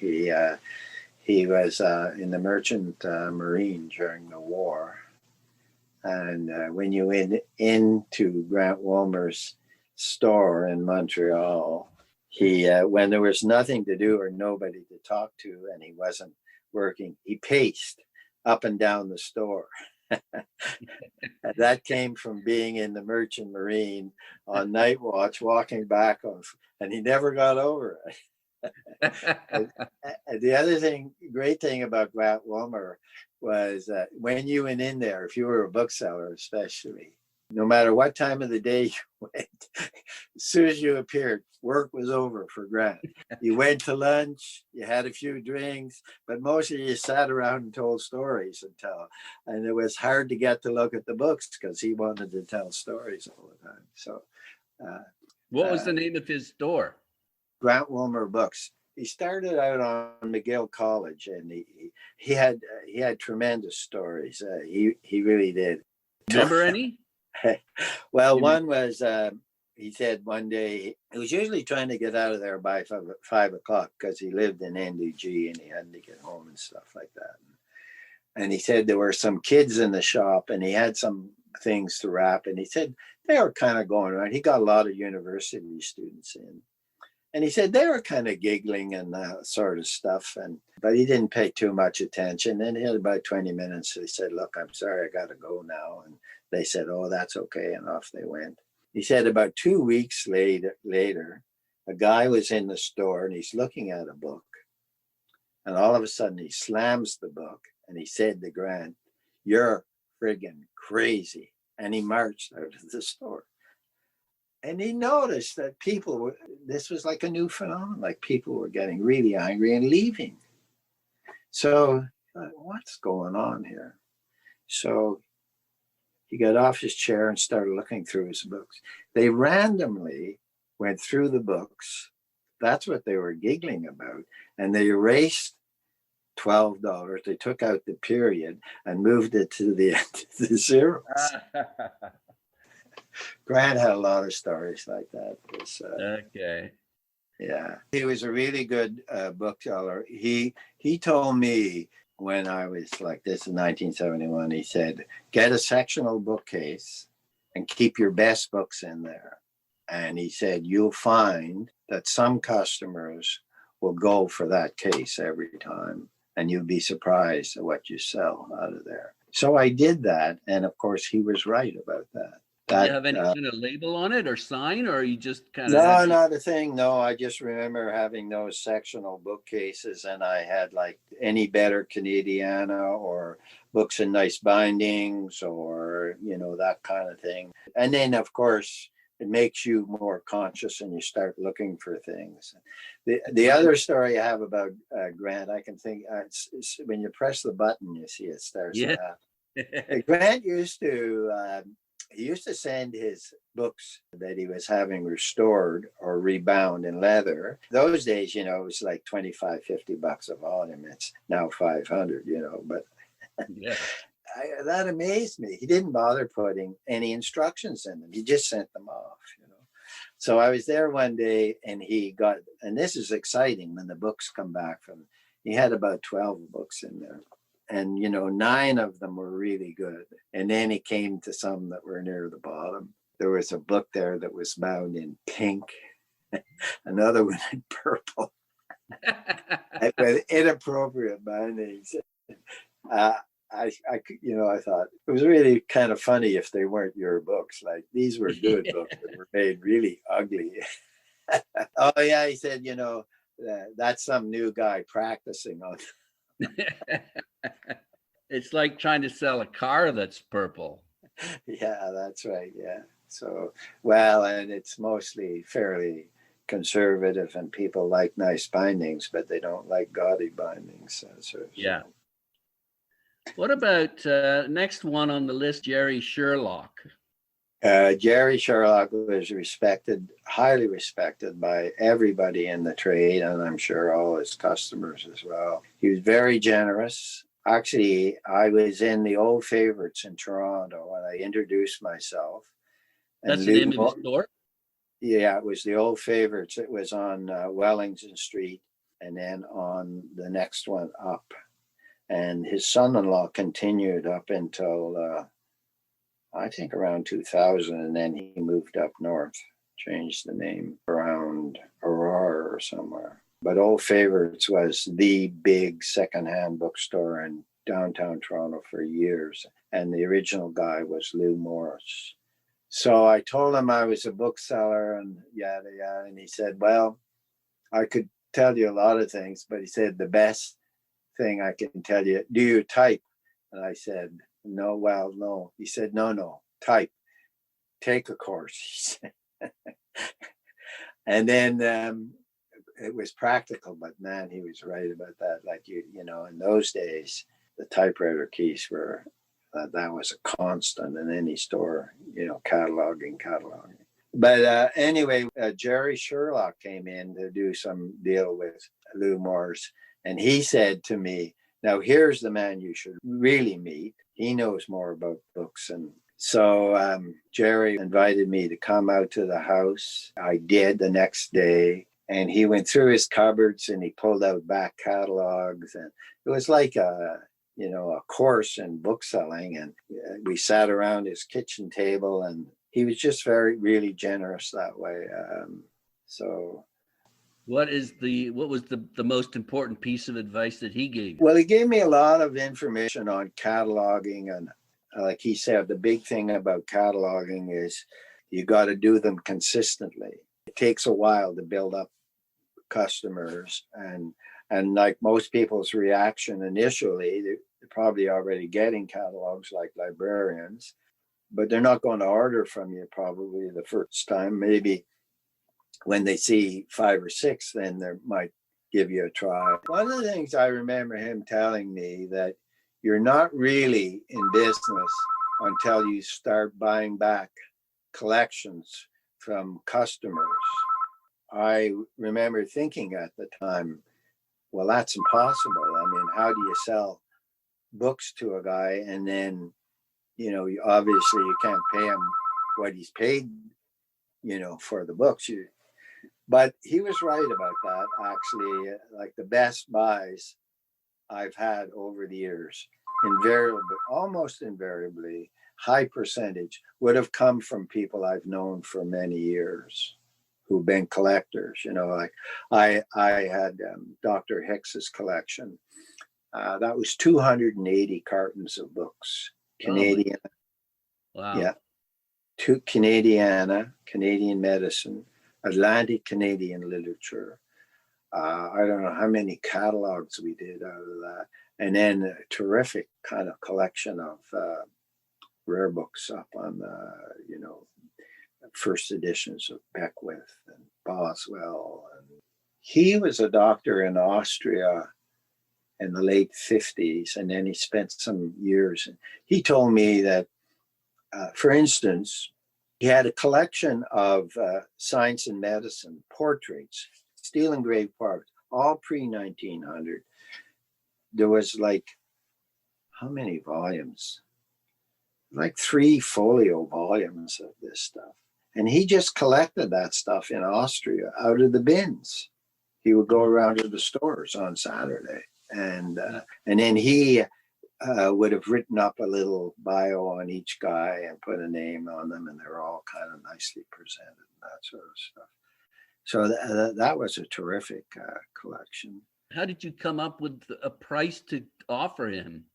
He was in the Merchant Marine during the war. And when you went into Grant Woolmer's store in Montreal, he when there was nothing to do or nobody to talk to and he wasn't working, he paced up and down the store. And that came from being in the Merchant Marine on night watch, walking back and he never got over it. And the other great thing about Grant Woolmer was when you went in there, if you were a bookseller especially, No matter what time of the day you went, as soon as you appeared, work was over for Grant. You went to lunch, you had a few drinks, but mostly you sat around and told stories and it was hard to get to look at the books because he wanted to tell stories all the time. So, what was the name of his store? Grant Woolmer Books. He started out on McGill College, and he had tremendous stories. He really did. Remember any? Well, one was he said one day he was usually trying to get out of there by 5 o'clock because he lived in NDG and he had to get home and stuff like that. And he said there were some kids in the shop and he had some things to wrap, and he said they were kind of going around. He got a lot of university students in. And he said they were kind of giggling and sort of stuff, but he didn't pay too much attention. And he had about 20 minutes. So he said, "Look, I'm sorry, I got to go now." And they said, "Oh, that's okay." And off they went. He said about 2 weeks later, a guy was in the store and he's looking at a book. And all of a sudden he slams the book and he said to Grant, "You're friggin' crazy." And he marched out of the store. And he noticed that this was like a new phenomenon, like people were getting really angry and leaving. So what's going on here? So he got off his chair and started looking through his books. They randomly went through the books. That's what they were giggling about. And they erased $12. They took out the period and moved it to the end of the zeros. Grant had a lot of stories like that. Okay. Yeah, he was a really good bookseller. He told me when I was like this in 1971, he said, "Get a sectional bookcase and keep your best books in there." And he said, "You'll find that some customers will go for that case every time, and you'll be surprised at what you sell out of there." So I did that, and of course he was right about that. Do you have any kind of label on it or sign, or you just kind of? No, not a thing. No, I just remember having those sectional bookcases, and I had like Any Better Canadiana or Books in Nice Bindings or, that kind of thing. And then, of course, it makes you more conscious and you start looking for things. The other story I have about Grant, I can think, it's when you press the button, you see it starts to happen. Grant used to... He used to send his books that he was having restored or rebound in leather. Those days, it was like $25-$50 a volume. It's now $500, but yeah. That amazed me. He didn't bother putting any instructions in them. He just sent them off, So I was there one day and and this is exciting when the books come back he had about 12 books in there. And, 9 of them were really good. And then he came to some that were near the bottom. There was a book there that was bound in pink, another one in purple, with inappropriate bindings. I thought it was really kind of funny if they weren't your books. Like these were good books that were made really ugly. Oh, yeah, he said, that's some new guy practicing on. It's like trying to sell a car that's purple. Yeah, that's right. Yeah. So, and it's mostly fairly conservative and people like nice bindings, but they don't like gaudy bindings. Yeah. What about next one on the list, Jerry Sherlock? Jerry Sherlock was highly respected by everybody in the trade, and I'm sure all his customers as well. He was very generous. Actually, I was in the Old Favorites in Toronto when I introduced myself. That's the name of his store? Yeah, it was the Old Favorites. It was on Wellington Street and then on the next one up. And his son-in-law continued up until... I think around 2000, and then he moved up north, changed the name around Aurora or somewhere. But Old Favorites was the big secondhand bookstore in downtown Toronto for years. And the original guy was Lou Morris. So I told him I was a bookseller and yada, yada. And he said, well, I could tell you a lot of things, but he said, the best thing I can tell you, do you type? And I said, no. He said, no, type. take a course, he said. And then it was practical, but man, he was right about that. Like, you know, in those days, the typewriter keys were, that was a constant in any store, you know, cataloging. But anyway, Jerry Sherlock came in to do some deal with Lou Morse. And he said to me, now here's the man you should really meet. He knows more about books. And so Jerry invited me to come out to the house. I did the next day. And he went through his cupboards and he pulled out back catalogs. And it was like a course in bookselling. And we sat around his kitchen table, and he was just really generous that way. So what was the most important piece of advice that he gave you? Well, he gave me a lot of information on cataloging. And like he said, the big thing about cataloging is you got to do them consistently. It takes a while to build up customers, and like most people's reaction initially, they're probably already getting catalogs like librarians, but they're not going to order from you probably the first time. Maybe when they see 5 or 6, then they might give you a try. One of the things I remember him telling me, that you're not really in business until you start buying back collections from customers. I remember thinking at the time, well, that's impossible. I mean, how do you sell books to a guy and then, you know, obviously you can't pay him what he's paid, you know, for the books. But he was right about that, actually. Like the best buys I've had over the years, almost invariably, high percentage would have come from people I've known for many years, who've been collectors. You know, like I had Dr. Hicks's collection. That was 280 cartons of books. Canadiana. Wow. Yeah. Canadiana, Canadian medicine, Atlantic Canadian literature. I don't know how many catalogs we did out of that. And then a terrific kind of collection of rare books up on the, you know, first editions of Beckwith and Boswell. And he was a doctor in Austria in the late 50s, and then he spent some years. And he told me that, for instance, he had a collection of science and medicine portraits, steel engraved portraits, all pre-1900. There was like, how many volumes? Like 3 folio volumes of this stuff. And he just collected that stuff in Austria out of the bins. He would go around to the stores on Saturday. And then he would have written up a little bio on each guy and put a name on them, and they're all kind of nicely presented and that sort of stuff. So that was a terrific collection. How did you come up with a price to offer him?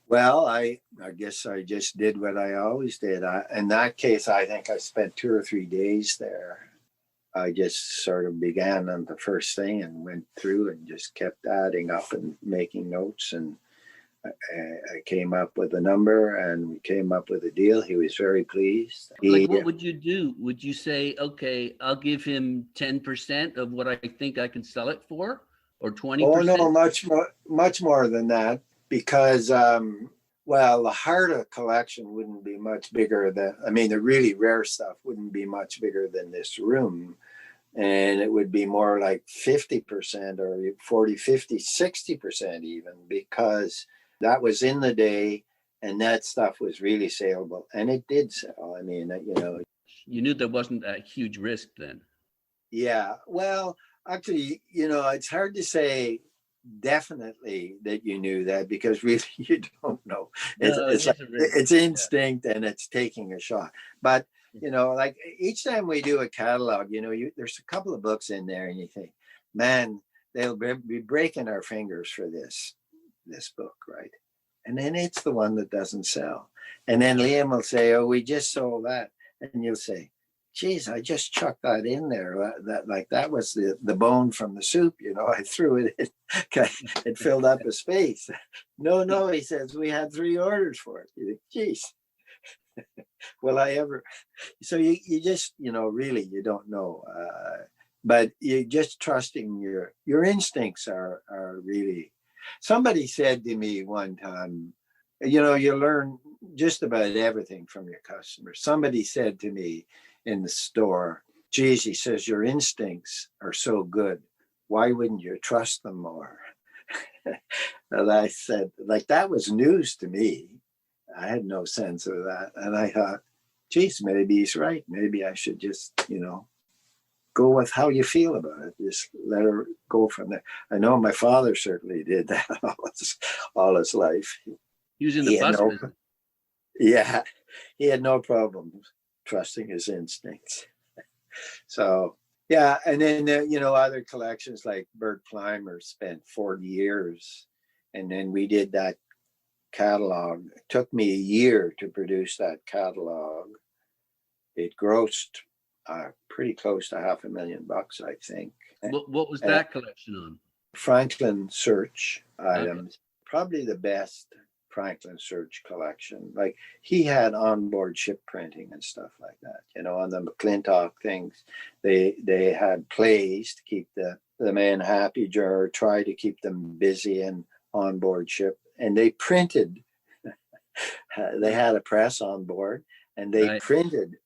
Well, I guess I just did what I always did. In that case, I think I spent 2 or 3 days there. I just sort of began on the first thing and went through and just kept adding up and making notes. And I came up with a number, and we came up with a deal. He was very pleased. What would you do? Would you say, okay, I'll give him 10% of what I think I can sell it for, or 20%? Oh, no, much more than that. Because, well, the harder collection wouldn't be much bigger than, I mean, the really rare stuff wouldn't be much bigger than this room. And it would be more like 50% or 40, 50, 60% even, because that was in the day and that stuff was really saleable. And it did sell. I mean, you know. You knew there wasn't a huge risk then. Yeah. Well, actually, you know, it's hard to say definitely that you knew that, because really you don't know. It's instinct, and it's taking a shot. But you know, like each time we do a catalog, you know, there's a couple of books in there and you think, man, they'll be breaking our fingers for this book, right? And then it's the one that doesn't sell. And then Liam will say, oh, we just sold that. And you'll say, geez, I just chucked that in there. That was the bone from the soup, you know, I threw it in. It filled up a space. No, he says, we had 3 orders for it. You think, geez. Will I ever? So you just, really, you don't know. But you just trusting your instincts are really. Somebody said to me one time, you learn just about everything from your customers. Somebody said to me in the store, geez, he says, your instincts are so good. Why wouldn't you trust them more? And I said, like, that was news to me. I had no sense of that. And I thought, geez, maybe he's right. Maybe I should just, go with how you feel about it. Just let her go from there. I know my father certainly did that all his life. He was in the bus business. Yeah, he had no problem trusting his instincts. So, yeah, and then, other collections like Bert Plimer spent 40 years. And then we did that catalog. It took me a year to produce that catalog. It grossed pretty close to $500,000, I think. What was that collection on? Franklin Search items. Probably the best Franklin Search collection. Like, he had onboard ship printing and stuff like that. On the McClintock things, they had plays to keep the men happy, or try to keep them busy and onboard ship. And they printed, they had a press on board, and they printed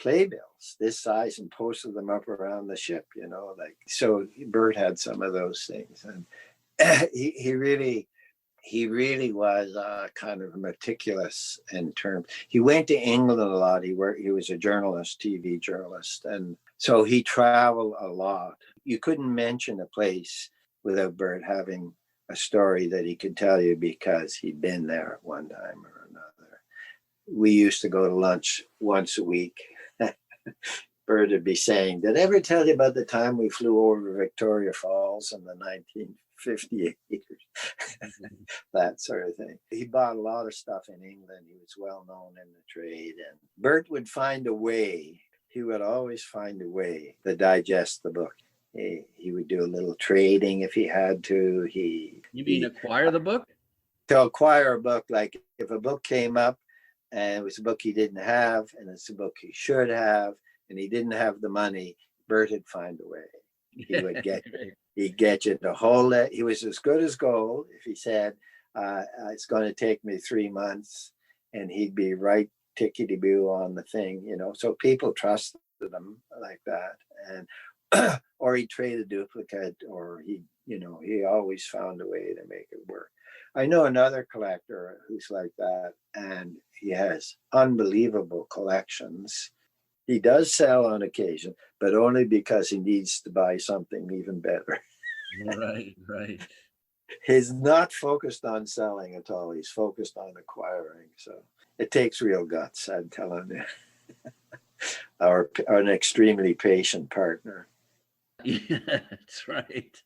playbills this size and posted them up around the ship, so Bert had some of those things. And he really was kind of meticulous in terms. He went to England a lot. He was a journalist, TV journalist, and so he traveled a lot. You couldn't mention a place without Bert having a story that he could tell you because he'd been there at one time or another. We used to go to lunch once a week. Bert would be saying, did I ever tell you about the time we flew over Victoria Falls in the 1958? That sort of thing. He bought a lot of stuff in England. He was well known in the trade. And Bert would find a way. He would always find a way to digest the book. He would do a little trading if he had to. You mean acquire the book? To acquire a book, like if a book came up, and it was a book he didn't have, and it's a book he should have, and he didn't have the money, Bert would find a way. He would he'd get you to hold it. He was as good as gold. If he said, it's going to take me 3 months, and he'd be right tickety-boo on the thing, So people trusted him like that. And or he'd trade a duplicate, or he always found a way to make it work. I know another collector who's like that, and he has unbelievable collections. He does sell on occasion, but only because he needs to buy something even better. Right. He's not focused on selling at all. He's focused on acquiring. So it takes real guts, I'm telling you. or an extremely patient partner. Yeah, that's right.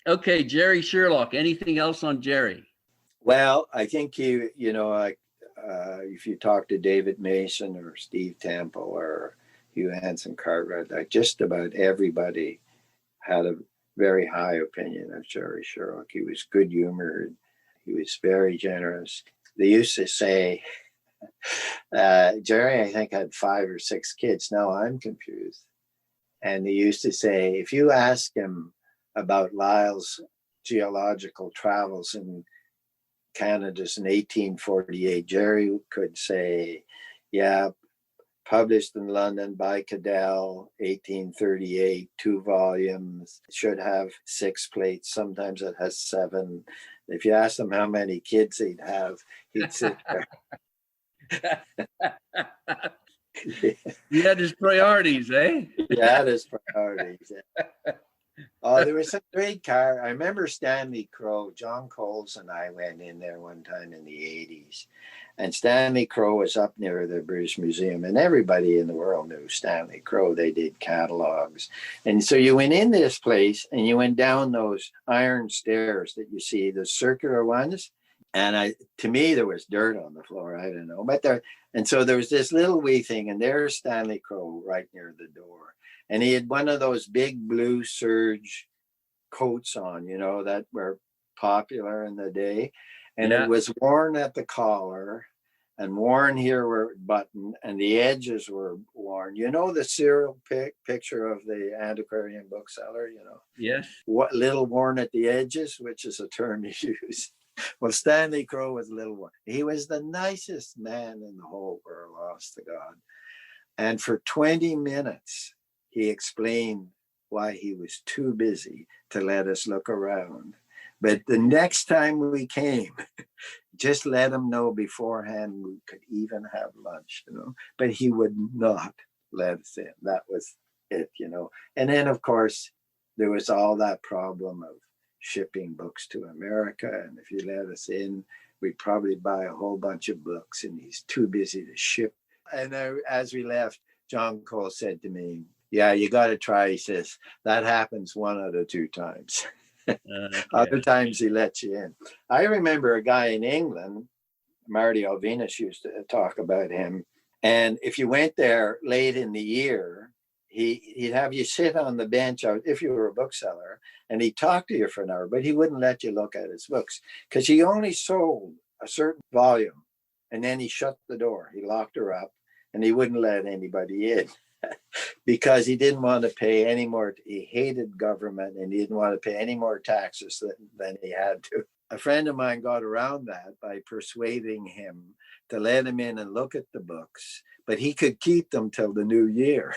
Okay, Jerry Sherlock. Anything else on Jerry? Well, I think if you talk to David Mason or Steve Temple or Hugh Hansen Cartwright, like just about everybody had a very high opinion of Jerry Sherlock. He was good humored. He was very generous. They used to say, Jerry, I think, had 5 or 6 kids. Now I'm confused. And they used to say, if you ask him about Lyell's geological travels in Canada's in 1848, Jerry could say, yeah, published in London by Cadell, 1838, 2 volumes, should have 6 plates. Sometimes it has 7. If you ask him how many kids he'd have, he'd sit there. He had his priorities, eh? He had his priorities. Oh, there was some great car. I remember Stanley Crowe, John Coles and I went in there one time in the 80s. And Stanley Crowe was up near the British Museum, and everybody in the world knew Stanley Crowe. They did catalogs. And so you went in this place and you went down those iron stairs that you see, the circular ones. And to me, there was dirt on the floor. I don't know. And so there was this little wee thing, and there's Stanley Crowe right near the door. And he had one of those big blue serge coats on, that were popular in the day. And It was worn at the collar, and worn here were buttoned, and the edges were worn. You know the serial picture of the antiquarian bookseller, you know? Yes. What little worn at the edges, which is a term you use. Well, Stanley Crowe was little worn. He was the nicest man in the whole world, honest to God. And for 20 minutes, he explained why he was too busy to let us look around. But the next time we came, just let him know beforehand we could even have lunch, you know. But he would not let us in. That was it, you know. And then, of course, there was all that problem of shipping books to America. And if you let us in, we'd probably buy a whole bunch of books, and he's too busy to ship. And as we left, John Cole said to me, yeah, you got to try. He says, that happens 1 out of 2 times. Okay. Other times he lets you in. I remember a guy in England, Marty Alvinus used to talk about him. And if you went there late in the year, he'd have you sit on the bench out if you were a bookseller, and he'd talk to you for an hour, but he wouldn't let you look at his books because he only sold a certain volume, and then he shut the door. He locked her up, and he wouldn't let anybody in. Because he didn't want to pay any more. He hated government, and he didn't want to pay any more taxes than he had to. A friend of mine got around that by persuading him to let him in and look at the books, but he could keep them till the new year.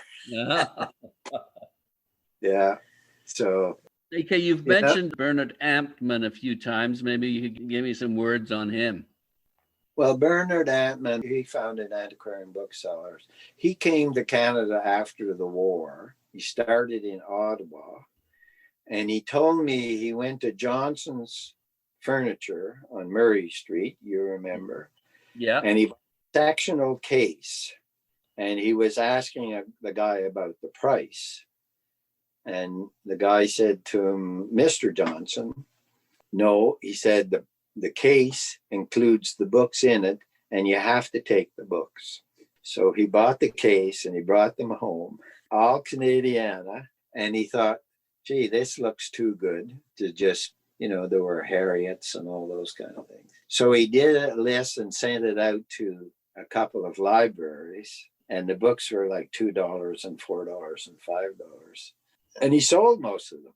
Yeah. So. Okay, you've mentioned Bernard Amtmann a few times. Maybe you could give me some words on him. Well, Bernard Amtmann, he founded Antiquarian Booksellers. He came to Canada after the war. He started in Ottawa, and he told me he went to Johnson's Furniture on Murray Street, you remember? Yeah. And he bought a sectional case, and he was asking the guy about the price. And the guy said to him, Mr. Johnson, no, he said, the case includes the books in it, and you have to take the books. So he bought the case and he brought them home, all Canadiana. And he thought, gee, this looks too good to just, you know, there were Harriets and all those kind of things. So he did a list and sent it out to a couple of libraries, and the books were like $2 and $4 and $5. And he sold most of them.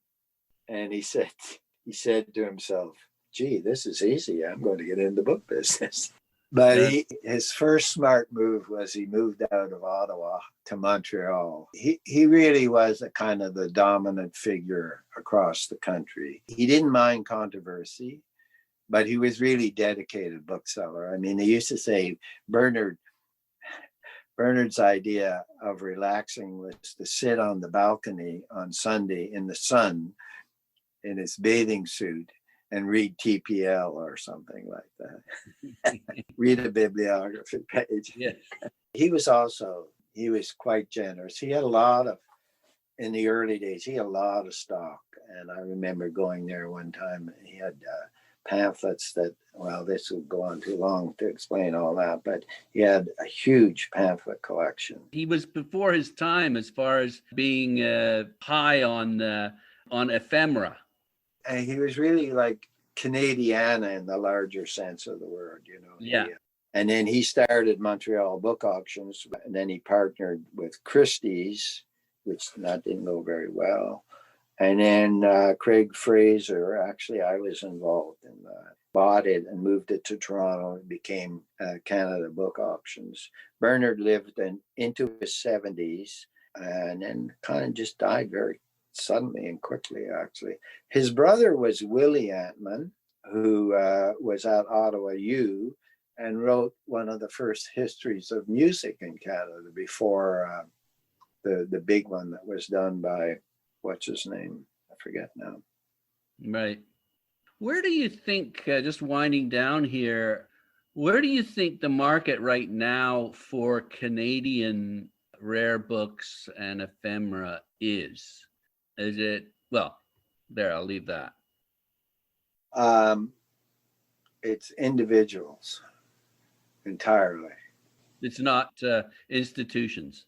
And he said to himself, gee, this is easy. I'm going to get into book business. But his first smart move was he moved out of Ottawa to Montreal. He really was a kind of the dominant figure across the country. He didn't mind controversy, but he was really dedicated bookseller. I mean, he used to say Bernard's idea of relaxing was to sit on the balcony on Sunday in the sun in his bathing suit and read TPL or something like that. Read a bibliography page. Yes. He was quite generous. He had in the early days, he had a lot of stock. And I remember going there one time, and he had pamphlets that, well, this would go on too long to explain all that, but he had a huge pamphlet collection. He was before his time as far as being high on ephemera. And he was really like Canadiana in the larger sense of the word, you know. Yeah. And then he started Montreal Book Auctions, and then he partnered with Christie's, which that didn't go very well. And then Craig Fraser, actually I was involved in that, bought it and moved it to Toronto and became Canada Book Auctions. Bernard lived into his 70s and then kind of just died very suddenly and quickly, actually. His brother was Willie Amtmann, who was at Ottawa U and wrote one of the first histories of music in Canada before the big one that was done by, what's his name? I forget now. Right. Where do you think, just winding down here, where do you think the market right now for Canadian rare books and ephemera is? Is it, well, there, I'll leave that. It's individuals entirely. It's not institutions.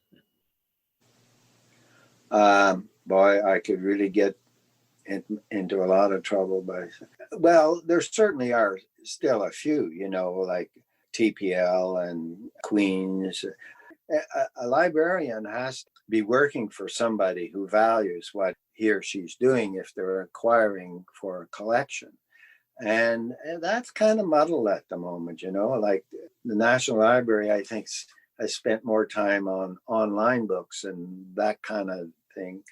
Boy, I could really get into a lot of trouble by, well, there certainly are still a few, you know, like TPL and Queens. A librarian has to be working for somebody who values what he or she's doing if they're acquiring for a collection. And that's kind of muddled at the moment, like the National Library, I think, has spent more time on online books and that kind of thing.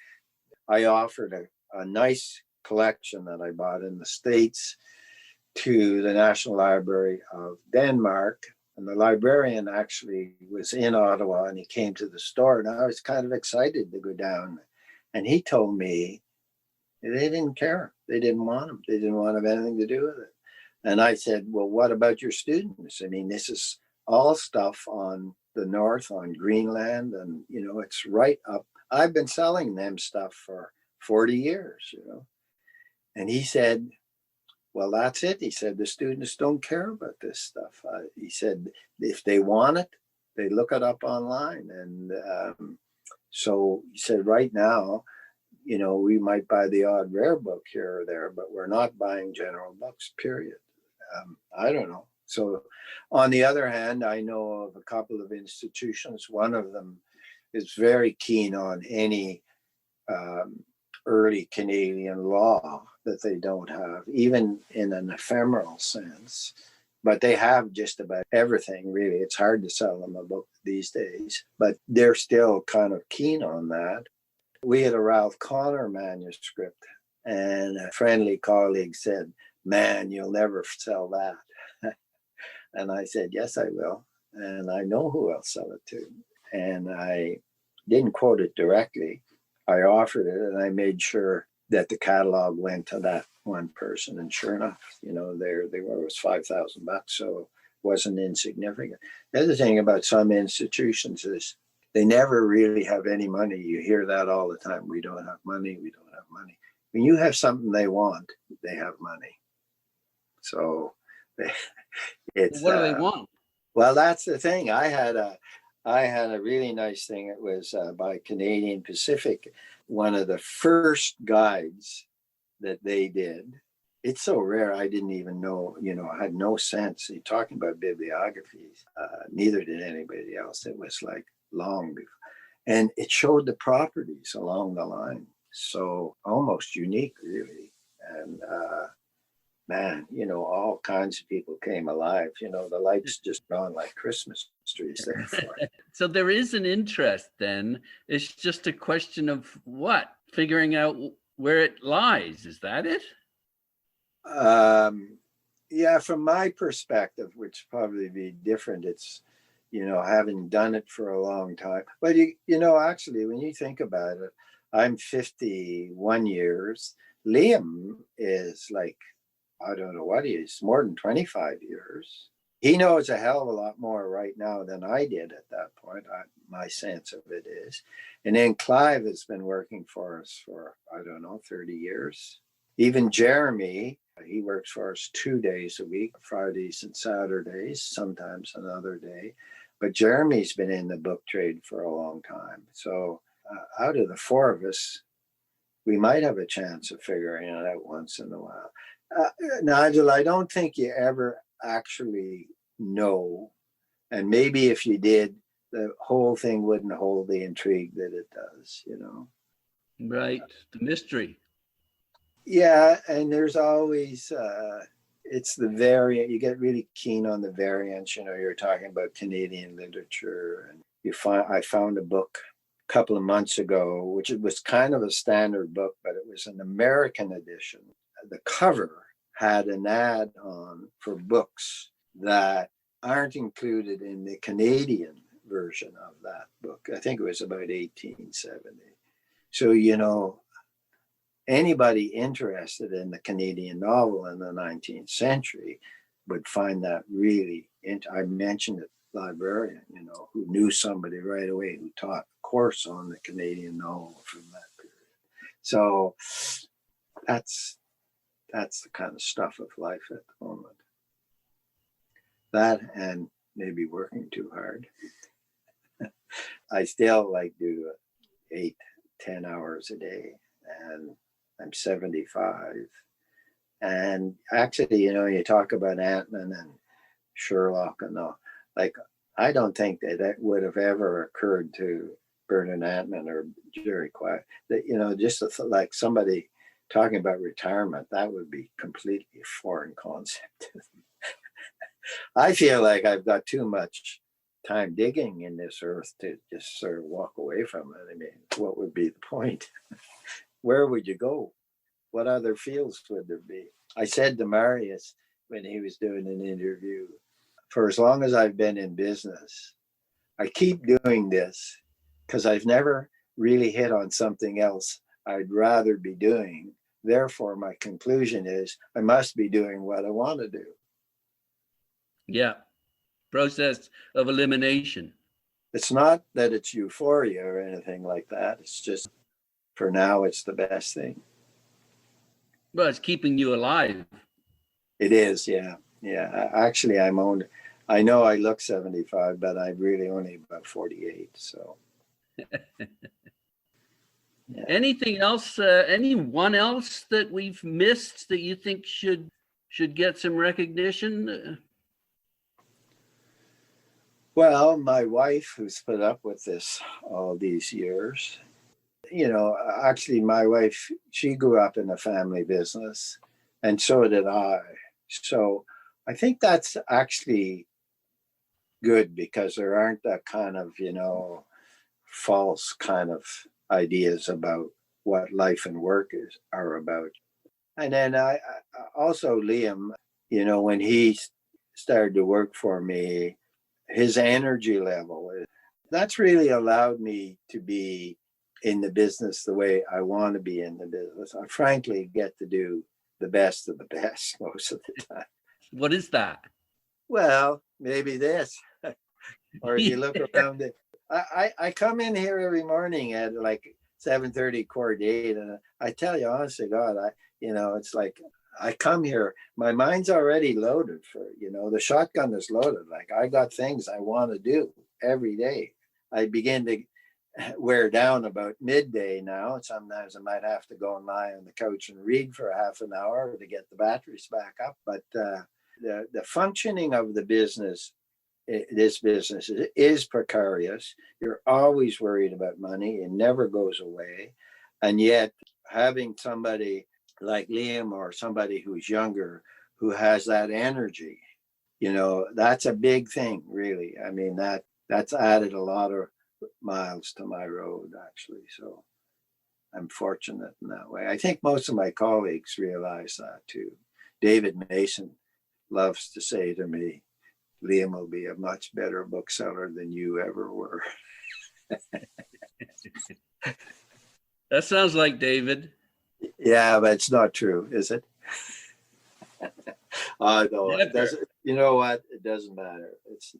I offered a nice collection that I bought in the States to the National Library of Denmark. And the librarian actually was in Ottawa and he came to the store and I was kind of excited to go down. And he told me they didn't care. They didn't want them. They didn't want to have anything to do with it. And I said, well, what about your students? I mean, this is all stuff on the north, on Greenland, and, it's right up. I've been selling them stuff for 40 years, And he said, well, that's it. He said, the students don't care about this stuff. He said, if they want it, they look it up online. And so he said, right now, we might buy the odd rare book here or there, but we're not buying general books, period. I don't know. So on the other hand, I know of a couple of institutions. One of them is very keen on any early Canadian law that they don't have, even in an ephemeral sense. But they have just about everything, really. It's hard to sell them a book these days, but they're still kind of keen on that. We had a Ralph Connor manuscript, and a friendly colleague said, man, you'll never sell that. And I said, yes, I will. And I know who I'll sell it to. And I didn't quote it directly. I offered it, and I made sure that the catalog went to that one person. And sure enough, there was $5,000, so it wasn't insignificant. The other thing about some institutions is they never really have any money. You hear that all the time. We don't have money. We don't have money. When you have something they want, they have money. So it's what do they want? Well, that's the thing. I had a really nice thing. It was by Canadian Pacific, one of the first guides that they did. It's so rare. I didn't even know, I had no sense. You're talking about bibliographies. Neither did anybody else. It was like long before. And it showed the properties along the line. So almost unique, really. And man, all kinds of people came alive. The lights just gone like Christmas trees there for it. So there is an interest then. It's just a question of what? Figuring out where it lies. Is that it? Yeah, from my perspective, which probably be different, it's, having done it for a long time. But, actually, when you think about it, I'm 51 years. Liam is like, I don't know what he is, more than 25 years. He knows a hell of a lot more right now than I did at that point. My sense of it is. And then Clive has been working for us for, 30 years. Even Jeremy, he works for us 2 days a week, Fridays and Saturdays, sometimes another day. But Jeremy's been in the book trade for a long time. So out of the four of us, we might have a chance of figuring it out once in a while. Nigel, I don't think you ever actually know. And maybe if you did, the whole thing wouldn't hold the intrigue that it does, Right. The mystery. Yeah. And there's always, it's the variant. You get really keen on the variants. You're talking about Canadian literature. And I found a book a couple of months ago, which it was kind of a standard book, but it was an American edition. The cover had an ad on for books that aren't included in the Canadian version of that book. I think it was about 1870. So, anybody interested in the Canadian novel in the 19th century would find that really, I mentioned it, librarian, who knew somebody right away who taught a course on the Canadian novel from that period. So that's the kind of stuff of life at the moment. That and maybe working too hard. I still do 8-10 hours a day, and I'm 75. And actually, you talk about Amtmann and Sherlock and all. Like, I don't think that would have ever occurred to Bernard Amtmann or Jerry Quiet. That, you know, just like somebody talking about retirement, that would be completely foreign concept. I feel like I've got too much time digging in this earth to just sort of walk away from it. I mean, what would be the point? Where would you go? What other fields would there be? I said to Marius when he was doing an interview, for as long as I've been in business, I keep doing this because I've never really hit on something else I'd rather be doing. Therefore, my conclusion is I must be doing what I want to do. Yeah. Process of elimination. It's not that it's euphoria or anything like that. It's just, for now, it's the best thing. Well, it's keeping you alive. It is, yeah. Yeah. Actually, I know I look 75, but I'm really only about 48. So. Yeah. Anything else? Anyone else that we've missed that you think should get some recognition? Well, my wife, who's put up with this all these years, you know, actually, my wife, she grew up in a family business, and so did I. So I think that's actually good because there aren't that kind of, you know, false kind of ideas about what life and work are about. And then I also Liam, you know, when he started to work for me, his energy level, that's really allowed me to be in the business the way I want to be in the business. I frankly get to do the best of the best most of the time. What is that? Well, maybe this. Or if you look around it, I come in here every morning at like 7:30, quarter to 8, and I tell you, honestly, God, you know, it's like I come here, my mind's already loaded for, you know, the shotgun is loaded. Like I got things I want to do every day. I begin to wear down about midday now. And sometimes I might have to go and lie on the couch and read for half an hour to get the batteries back up. But the functioning of the business, this business is precarious. You're always worried about money. It never goes away. And yet having somebody like Liam or somebody who's younger, who has that energy, you know, that's a big thing, really. I mean, that's added a lot of miles to my road, actually. So I'm fortunate in that way. I think most of my colleagues realize that too. David Mason loves to say to me, Liam will be a much better bookseller than you ever were. That sounds like David. Yeah, but it's not true, is it? No, it doesn't. You know what? It doesn't matter.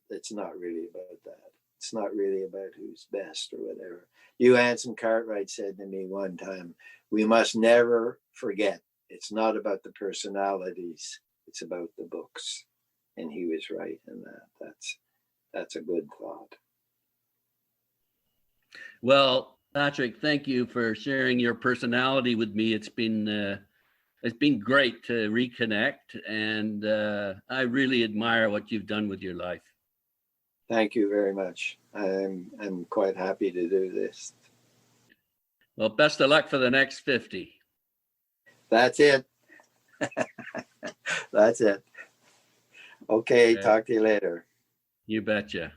It's not really about that. It's not really about who's best or whatever. Hugh Anson Cartwright said to me one time, we must never forget, it's not about the personalities, it's about the books. And he was right in that. That's a good thought. Well, Patrick, thank you for sharing your personality with me. It's been great to reconnect, and I really admire what you've done with your life. Thank you very much. I'm quite happy to do this. Well, best of luck for the next 50. That's it. That's it. Okay, talk to you later. You betcha.